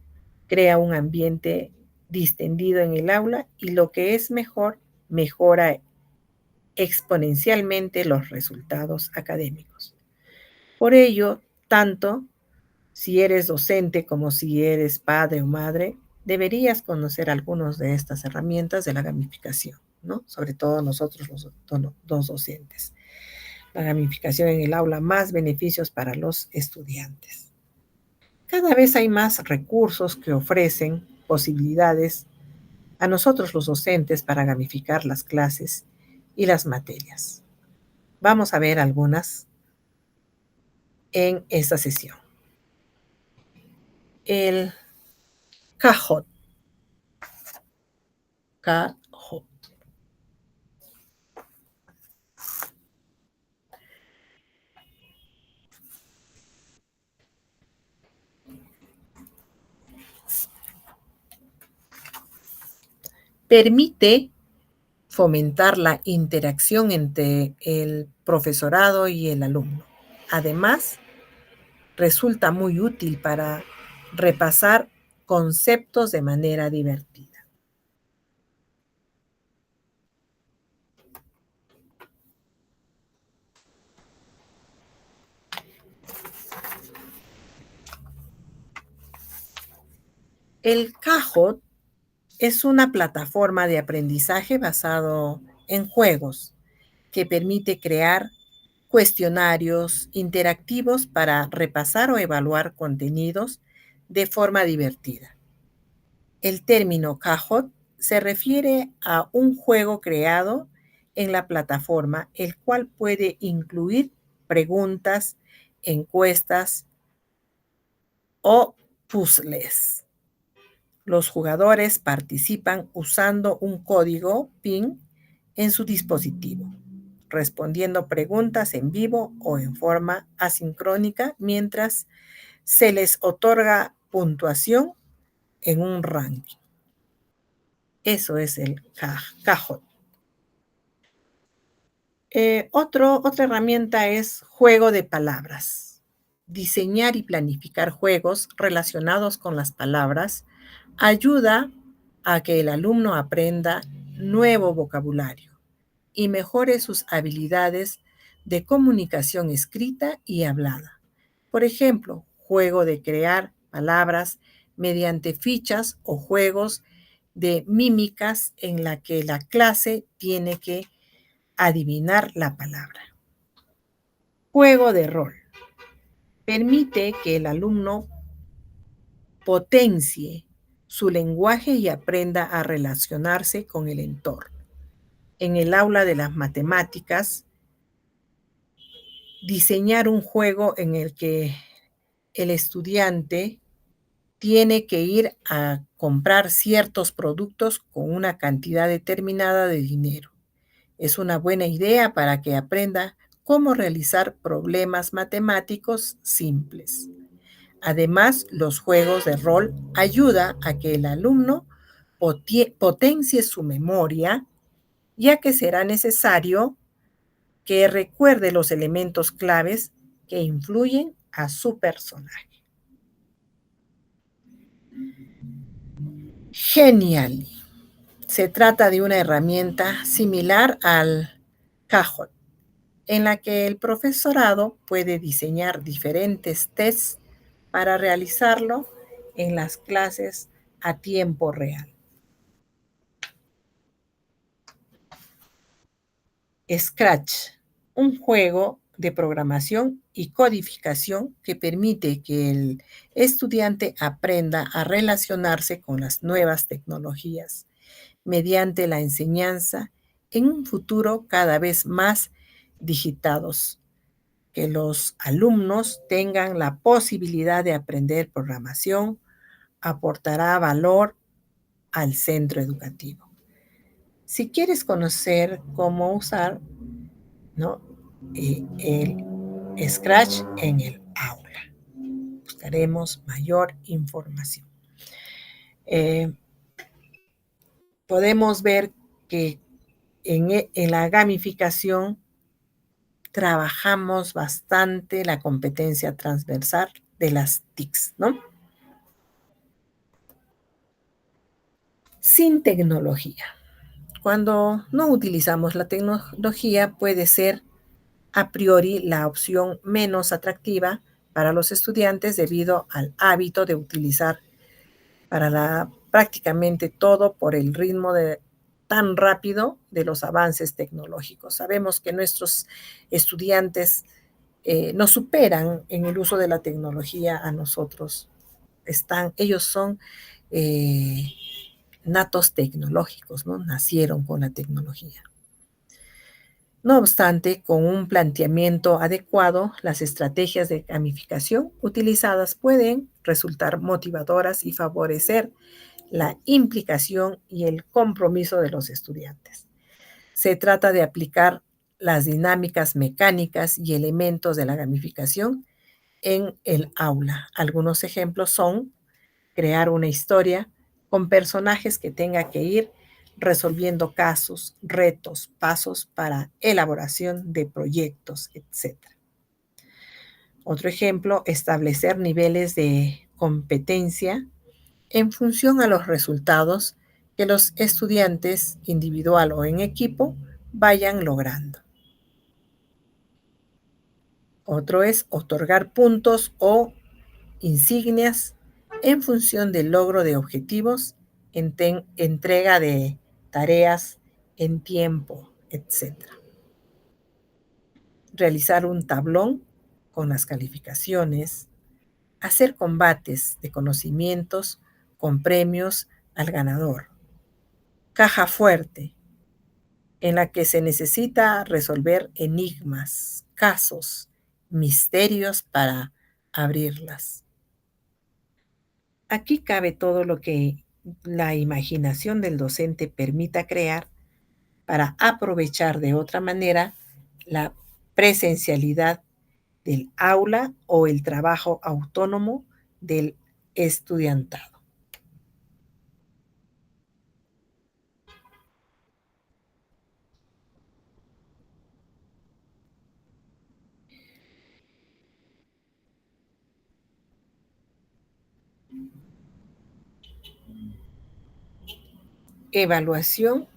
Speaker 1: crea un ambiente distendido en el aula y lo que es mejor, mejora exponencialmente los resultados académicos. Por ello, tanto si eres docente como si eres padre o madre, deberías conocer algunas de estas herramientas de la gamificación, ¿no? Sobre todo nosotros los dos docentes. La gamificación en el aula, más beneficios para los estudiantes. Cada vez hay más recursos que ofrecen posibilidades a nosotros los docentes para gamificar las clases y las materias. Vamos a ver algunas en esta sesión. El Kahoot. Kahoot. Permite fomentar la interacción entre el profesorado y el alumno. Además, resulta muy útil para repasar conceptos de manera divertida. El Kahoot es una plataforma de aprendizaje basado en juegos que permite crear cuestionarios interactivos para repasar o evaluar contenidos de forma divertida. El término Kahoot se refiere a un juego creado en la plataforma, el cual puede incluir preguntas, encuestas o puzzles. Los jugadores participan usando un código PIN en su dispositivo, respondiendo preguntas en vivo o en forma asincrónica mientras se les otorga puntuación en un ranking. Eso es el Kahoot. Otra herramienta es juego de palabras. Diseñar y planificar juegos relacionados con las palabras ayuda a que el alumno aprenda nuevo vocabulario y mejore sus habilidades de comunicación escrita y hablada. Por ejemplo, juego de crear palabras mediante fichas o juegos de mímicas en la que la clase tiene que adivinar la palabra. Juego de rol. Permite que el alumno potencie su lenguaje y aprenda a relacionarse con el entorno. En el aula de las matemáticas, diseñar un juego en el que el estudiante tiene que ir a comprar ciertos productos con una cantidad determinada de dinero. Es una buena idea para que aprenda cómo realizar problemas matemáticos simples. Además, los juegos de rol ayudan a que el alumno potencie su memoria, ya que será necesario que recuerde los elementos claves que influyen a su personaje. Genial. Se trata de una herramienta similar al Kahoot, en la que el profesorado puede diseñar diferentes tests para realizarlo en las clases a tiempo real. Scratch, un juego de programación y codificación que permite que el estudiante aprenda a relacionarse con las nuevas tecnologías mediante la enseñanza en un futuro cada vez más digitados, que los alumnos tengan la posibilidad de aprender programación aportará valor al centro educativo. Si quieres conocer cómo usar, ¿no? El Scratch en el aula, buscaremos mayor información. Eh, Podemos ver que en la gamificación trabajamos bastante la competencia transversal de las TICs, ¿no? Sin tecnología. Cuando no utilizamos la tecnología puede ser a priori la opción menos atractiva para los estudiantes debido al hábito de utilizar prácticamente todo por el ritmo tan rápido de los avances tecnológicos. Sabemos que nuestros estudiantes nos superan en el uso de la tecnología a nosotros. Ellos son eh, natos tecnológicos, ¿no? Nacieron con la tecnología. No obstante, con un planteamiento adecuado, las estrategias de gamificación utilizadas pueden resultar motivadoras y favorecer la implicación y el compromiso de los estudiantes. Se trata de aplicar las dinámicas mecánicas y elementos de la gamificación en el aula. Algunos ejemplos son crear una historia con personajes que tenga que ir resolviendo casos, retos, pasos para elaboración de proyectos, etc. Otro ejemplo, establecer niveles de competencia en función a los resultados que los estudiantes, individual o en equipo, vayan logrando. Otro es otorgar puntos o insignias en función del logro de objetivos, entrega de tareas en tiempo, etc. Realizar un tablón con las calificaciones, hacer combates de conocimientos con premios al ganador. Caja fuerte, en la que se necesita resolver enigmas, casos, misterios para abrirlas. Aquí cabe todo lo que la imaginación del docente permita crear para aprovechar de otra manera la presencialidad del aula o el trabajo autónomo del estudiantado. Evaluación.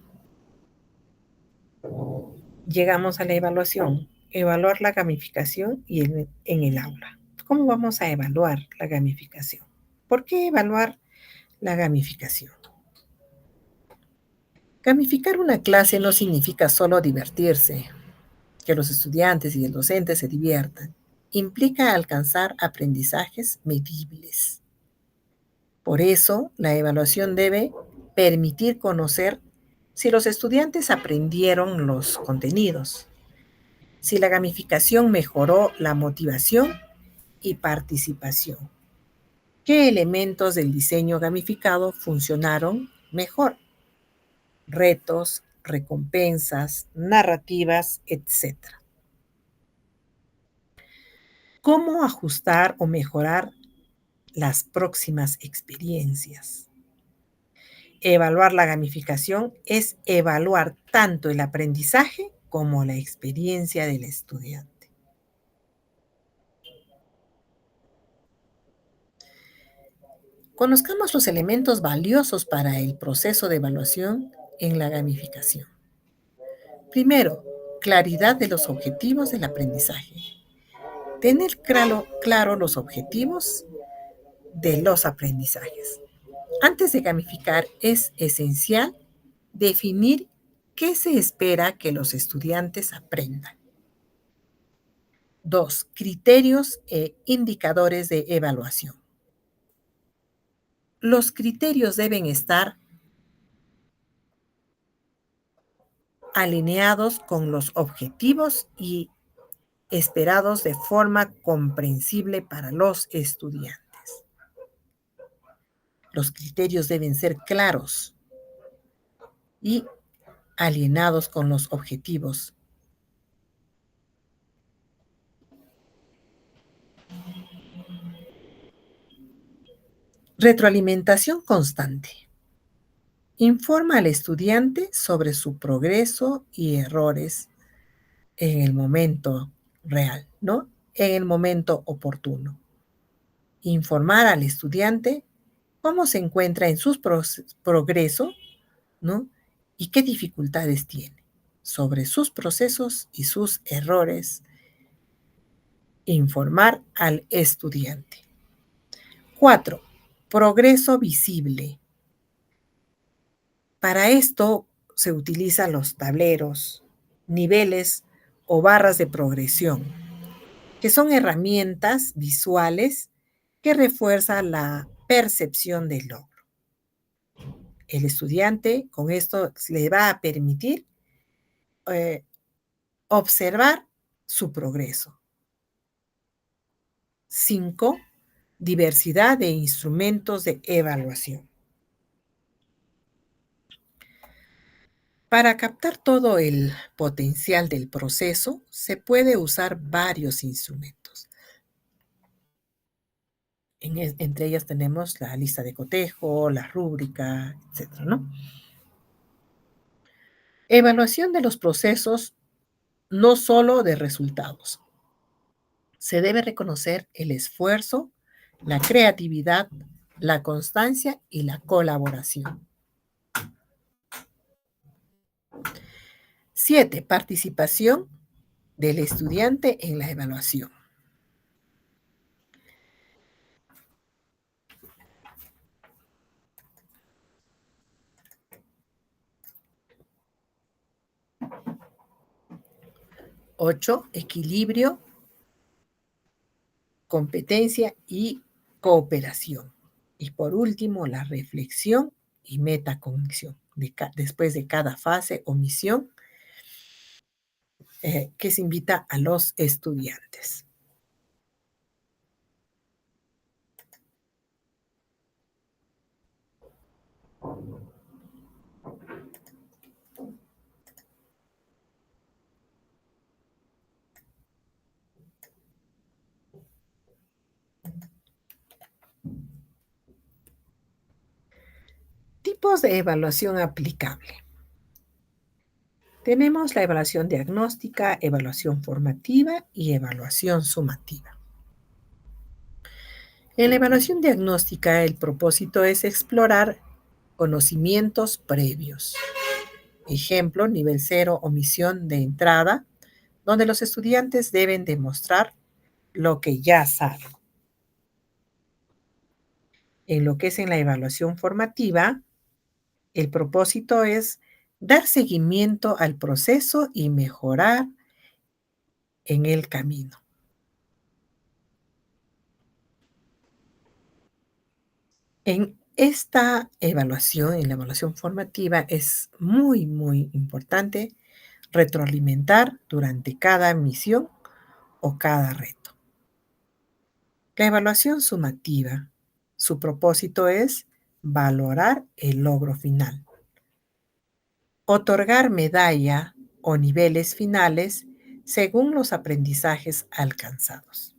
Speaker 1: Llegamos a la evaluación. Evaluar la gamificación en el aula. ¿Cómo vamos a evaluar la gamificación? ¿Por qué evaluar la gamificación? Gamificar una clase no significa solo divertirse, que los estudiantes y el docente se diviertan. Implica alcanzar aprendizajes medibles. Por eso, la evaluación debe permitir conocer si los estudiantes aprendieron los contenidos, si la gamificación mejoró la motivación y participación, qué elementos del diseño gamificado funcionaron mejor, retos, recompensas, narrativas, etc. ¿Cómo ajustar o mejorar las próximas experiencias. Evaluar la gamificación es evaluar tanto el aprendizaje como la experiencia del estudiante. Conozcamos los elementos valiosos para el proceso de evaluación en la gamificación. Primero, claridad de los objetivos del aprendizaje. Tener claro los objetivos de los aprendizajes. Antes de gamificar es esencial definir qué se espera que los estudiantes aprendan. 2. Criterios e indicadores de evaluación. Los criterios deben estar alineados con los objetivos y esperados de forma comprensible para los estudiantes. Los criterios deben ser claros y alineados con los objetivos. Retroalimentación constante. Informa al estudiante sobre su progreso y errores en el momento real, ¿no? En el momento oportuno. Informar al estudiante cómo se encuentra en su progreso, ¿no? Y qué dificultades tiene sobre sus procesos y sus errores. Informar al estudiante. 4. Progreso visible. Para esto se utilizan los tableros, niveles o barras de progresión, que son herramientas visuales que refuerzan la percepción del logro. El estudiante con esto le va a permitir eh, observar su progreso. 5. Diversidad de instrumentos de evaluación. Para captar todo el potencial del proceso, se puede usar varios instrumentos. Entre ellas tenemos la lista de cotejo, la rúbrica, etcétera, ¿no? Evaluación de los procesos, no solo de resultados. Se debe reconocer el esfuerzo, la creatividad, la constancia y la colaboración. 7. Participación del estudiante en la evaluación. 8. Equilibrio, competencia y cooperación. Y por último, la reflexión y metacognición, después de cada fase o misión que se invita a los estudiantes. Tipos de evaluación aplicable. Tenemos la evaluación diagnóstica, evaluación formativa y evaluación sumativa. En la evaluación diagnóstica, el propósito es explorar conocimientos previos. Ejemplo, nivel 0, omisión de entrada, donde los estudiantes deben demostrar lo que ya saben. En lo que es en la evaluación formativa, el propósito es dar seguimiento al proceso y mejorar en el camino. En esta evaluación, en la evaluación formativa, es muy, muy importante retroalimentar durante cada misión o cada reto. La evaluación sumativa, su propósito es valorar el logro final. Otorgar medalla o niveles finales según los aprendizajes alcanzados.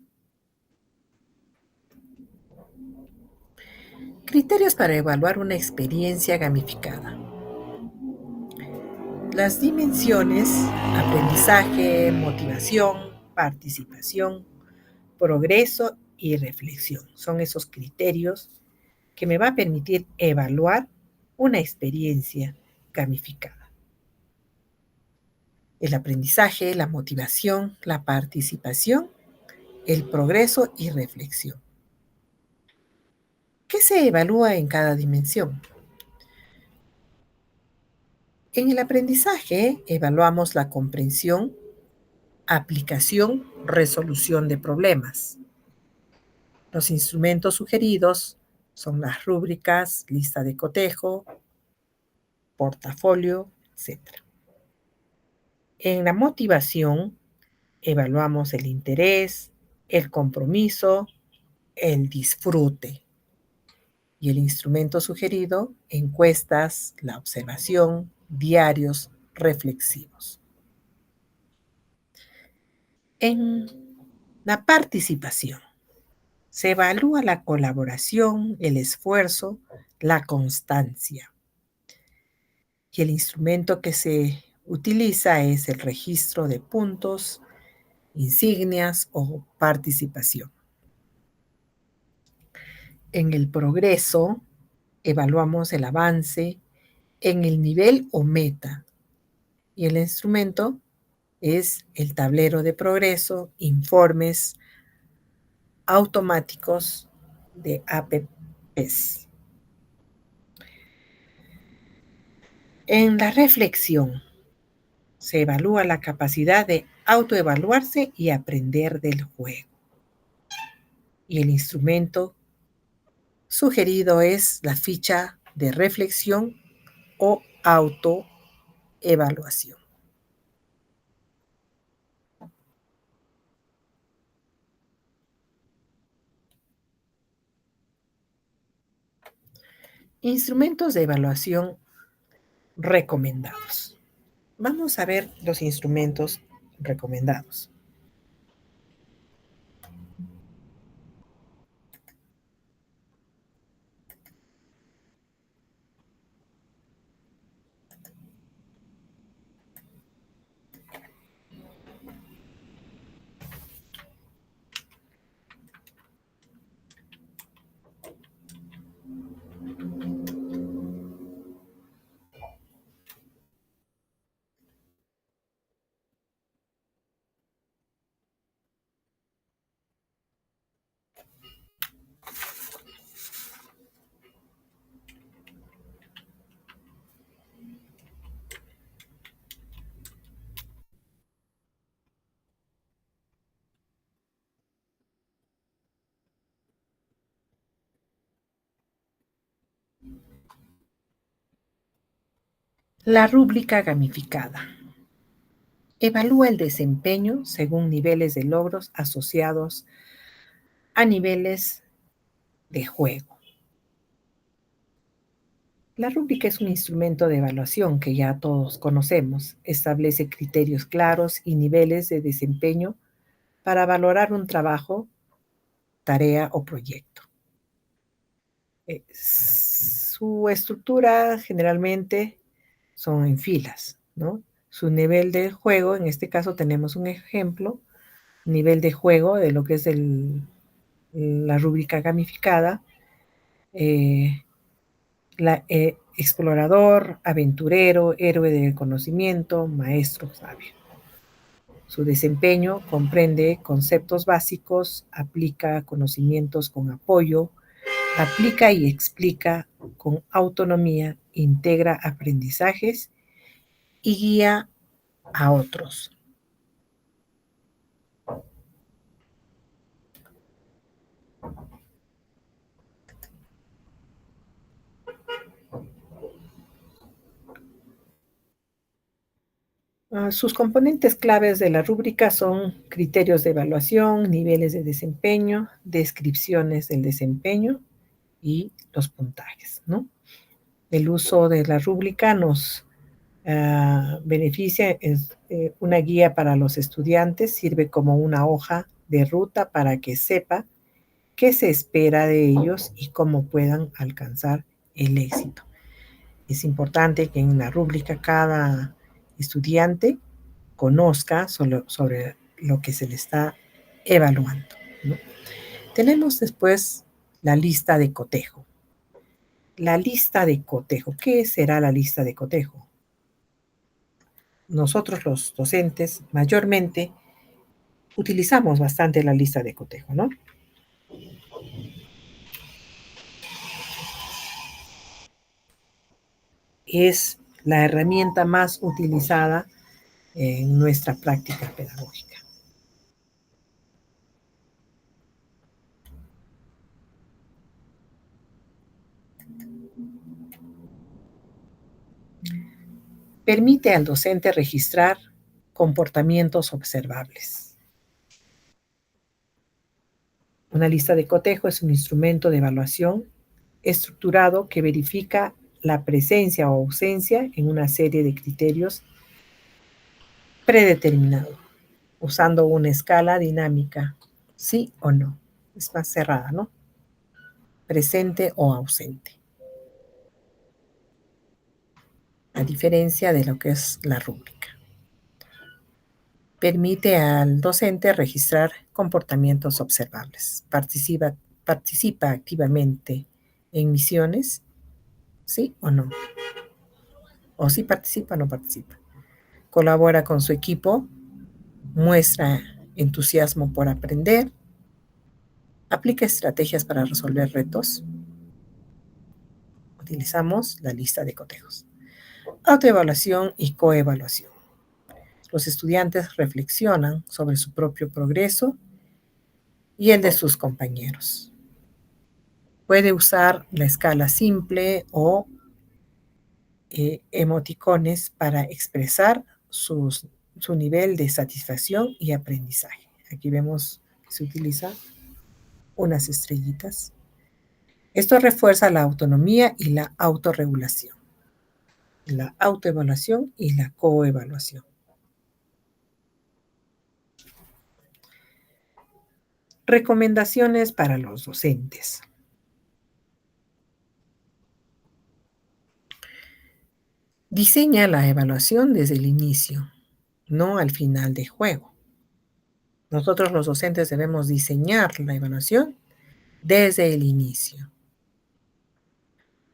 Speaker 1: Criterios para evaluar una experiencia gamificada. Las dimensiones: aprendizaje, motivación, participación, progreso y reflexión. Son esos criterios que me va a permitir evaluar una experiencia gamificada. El aprendizaje, la motivación, la participación, el progreso y reflexión. ¿Qué se evalúa en cada dimensión? En el aprendizaje evaluamos la comprensión, aplicación, resolución de problemas. Los instrumentos sugeridos son las rúbricas, lista de cotejo, portafolio, etc. En la motivación evaluamos el interés, el compromiso, el disfrute. Y el instrumento sugerido: encuestas, la observación, diarios reflexivos. En la participación se evalúa la colaboración, el esfuerzo, la constancia. Y el instrumento que se utiliza es el registro de puntos, insignias o participación. En el progreso evaluamos el avance en el nivel o meta. Y el instrumento es el tablero de progreso, informes automáticos de APPs. En la reflexión se evalúa la capacidad de autoevaluarse y aprender del juego. Y el instrumento sugerido es la ficha de reflexión o autoevaluación. Instrumentos de evaluación recomendados. Vamos a ver los instrumentos recomendados. La rúbrica gamificada evalúa el desempeño según niveles de logros asociados a niveles de juego. La rúbrica es un instrumento de evaluación que ya todos conocemos. Establece criterios claros y niveles de desempeño para valorar un trabajo, tarea o proyecto. Su estructura generalmente son en filas, ¿no? Su nivel de juego, en este caso tenemos un ejemplo, nivel de juego de lo que es la rúbrica gamificada, explorador, aventurero, héroe del conocimiento, maestro sabio. Su desempeño comprende conceptos básicos, aplica conocimientos con apoyo, aplica y explica con autonomía, integra aprendizajes y guía a otros. Sus componentes claves de la rúbrica son criterios de evaluación, niveles de desempeño, descripciones del desempeño y los puntajes, ¿no? El uso de la rúbrica nos beneficia, es una guía para los estudiantes, sirve como una hoja de ruta para que sepa qué se espera de ellos y cómo puedan alcanzar el éxito. Es importante que en la rúbrica cada estudiante conozca sobre lo que se le está evaluando, ¿no? Tenemos después la lista de cotejo. La lista de cotejo. ¿Qué será la lista de cotejo? Nosotros los docentes mayormente utilizamos bastante la lista de cotejo, ¿no? Es la herramienta más utilizada en nuestra práctica pedagógica. Permite al docente registrar comportamientos observables. Una lista de cotejo es un instrumento de evaluación estructurado que verifica la presencia o ausencia en una serie de criterios predeterminados, usando una escala dinámica, sí o no. Es más cerrada, ¿no? Presente o ausente. A diferencia de lo que es la rúbrica. Permite al docente registrar comportamientos observables. Participa activamente en misiones, sí o no. O sí participa o no participa. Colabora con su equipo, muestra entusiasmo por aprender, aplica estrategias para resolver retos. Utilizamos la lista de cotejos. Autoevaluación y coevaluación. Los estudiantes reflexionan sobre su propio progreso y el de sus compañeros. Puede usar la escala simple o emoticones para expresar su nivel de satisfacción y aprendizaje. Aquí vemos que se utiliza unas estrellitas. Esto refuerza la autonomía y la autorregulación, la autoevaluación y la coevaluación. Recomendaciones para los docentes. Diseña la evaluación desde el inicio, no al final del juego. Nosotros los docentes debemos diseñar la evaluación desde el inicio.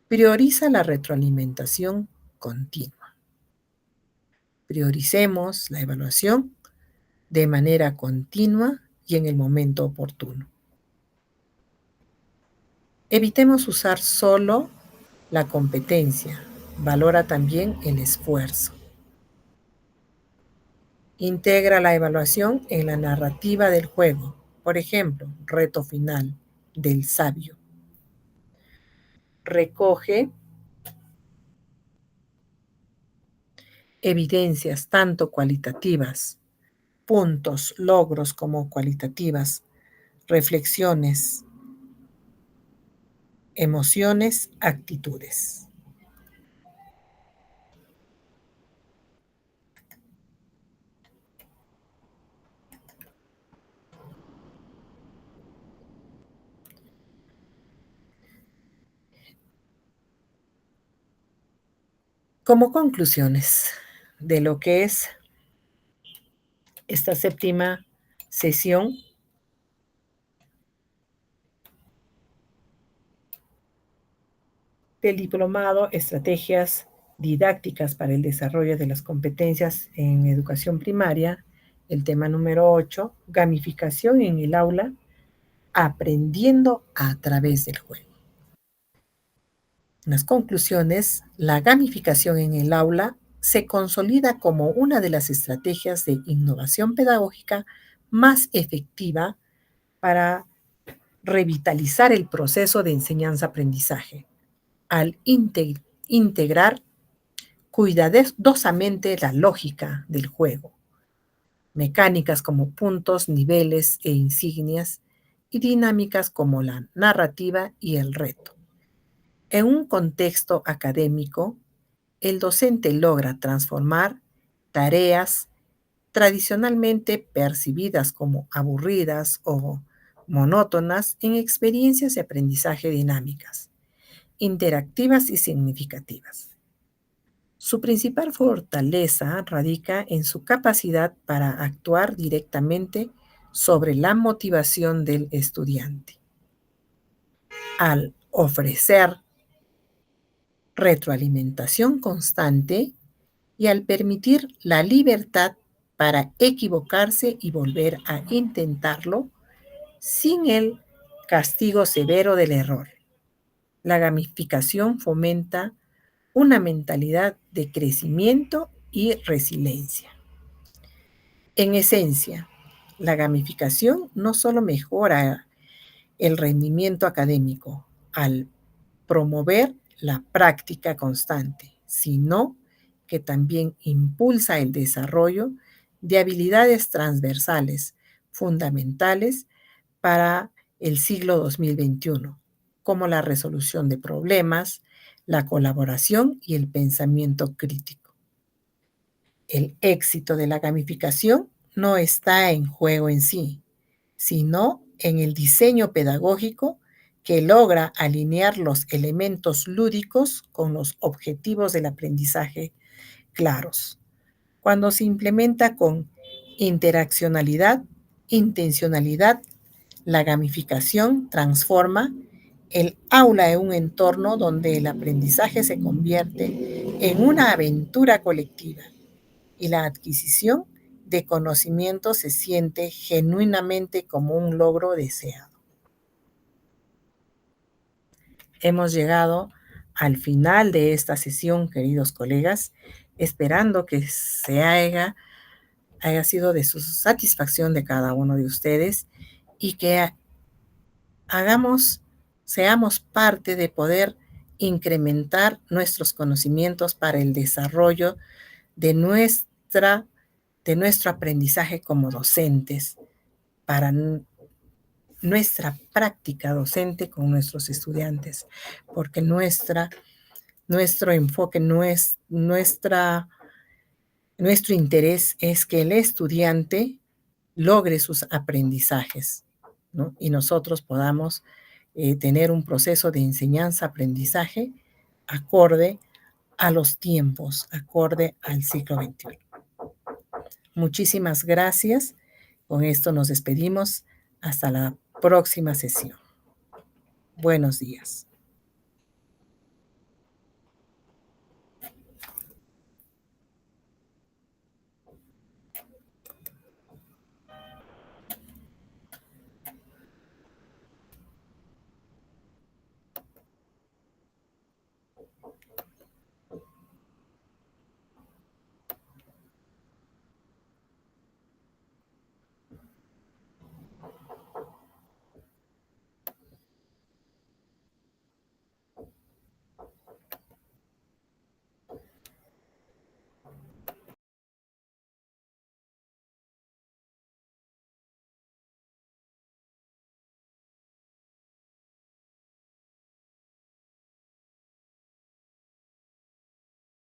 Speaker 1: Prioriza la retroalimentación continua. Prioricemos la evaluación de manera continua y en el momento oportuno. Evitemos usar solo la competencia. Valora también el esfuerzo. Integra la evaluación en la narrativa del juego. Por ejemplo, reto final del sabio. Recoge evidencias tanto cualitativas, puntos, logros como cualitativas, reflexiones, emociones, actitudes. Como conclusiones de lo que es esta séptima sesión, del diplomado Estrategias didácticas para el desarrollo de las competencias en educación primaria, el tema número 8, gamificación en el aula, aprendiendo a través del juego. En las conclusiones, la gamificación en el aula se consolida como una de las estrategias de innovación pedagógica más efectiva para revitalizar el proceso de enseñanza-aprendizaje, al integrar cuidadosamente la lógica del juego, mecánicas como puntos, niveles e insignias, y dinámicas como la narrativa y el reto. En un contexto académico, el docente logra transformar tareas tradicionalmente percibidas como aburridas o monótonas en experiencias de aprendizaje dinámicas, interactivas y significativas. Su principal fortaleza radica en su capacidad para actuar directamente sobre la motivación del estudiante. Al ofrecer retroalimentación constante y al permitir la libertad para equivocarse y volver a intentarlo sin el castigo severo del error. La gamificación fomenta una mentalidad de crecimiento y resiliencia. En esencia, la gamificación no solo mejora el rendimiento académico al promover la práctica constante, sino que también impulsa el desarrollo de habilidades transversales fundamentales para el siglo 2021, como la resolución de problemas, la colaboración y el pensamiento crítico. El éxito de la gamificación no está en juego en sí, sino en el diseño pedagógico que logra alinear los elementos lúdicos con los objetivos del aprendizaje claros. Cuando se implementa con interaccionalidad, intencionalidad, la gamificación transforma el aula en un entorno donde el aprendizaje se convierte en una aventura colectiva y la adquisición de conocimiento se siente genuinamente como un logro deseado. Hemos llegado al final de esta sesión, queridos colegas, esperando que haya sido de su satisfacción de cada uno de ustedes y que seamos parte de poder incrementar nuestros conocimientos para el desarrollo de nuestro aprendizaje como docentes, para nuestra práctica docente con nuestros estudiantes, porque nuestro enfoque, nuestro interés es que el estudiante logre sus aprendizajes, ¿no? Y nosotros podamos tener un proceso de enseñanza-aprendizaje acorde a los tiempos, acorde al siglo XXI. Muchísimas gracias. Con esto nos despedimos. Hasta la próxima sesión. Buenos días.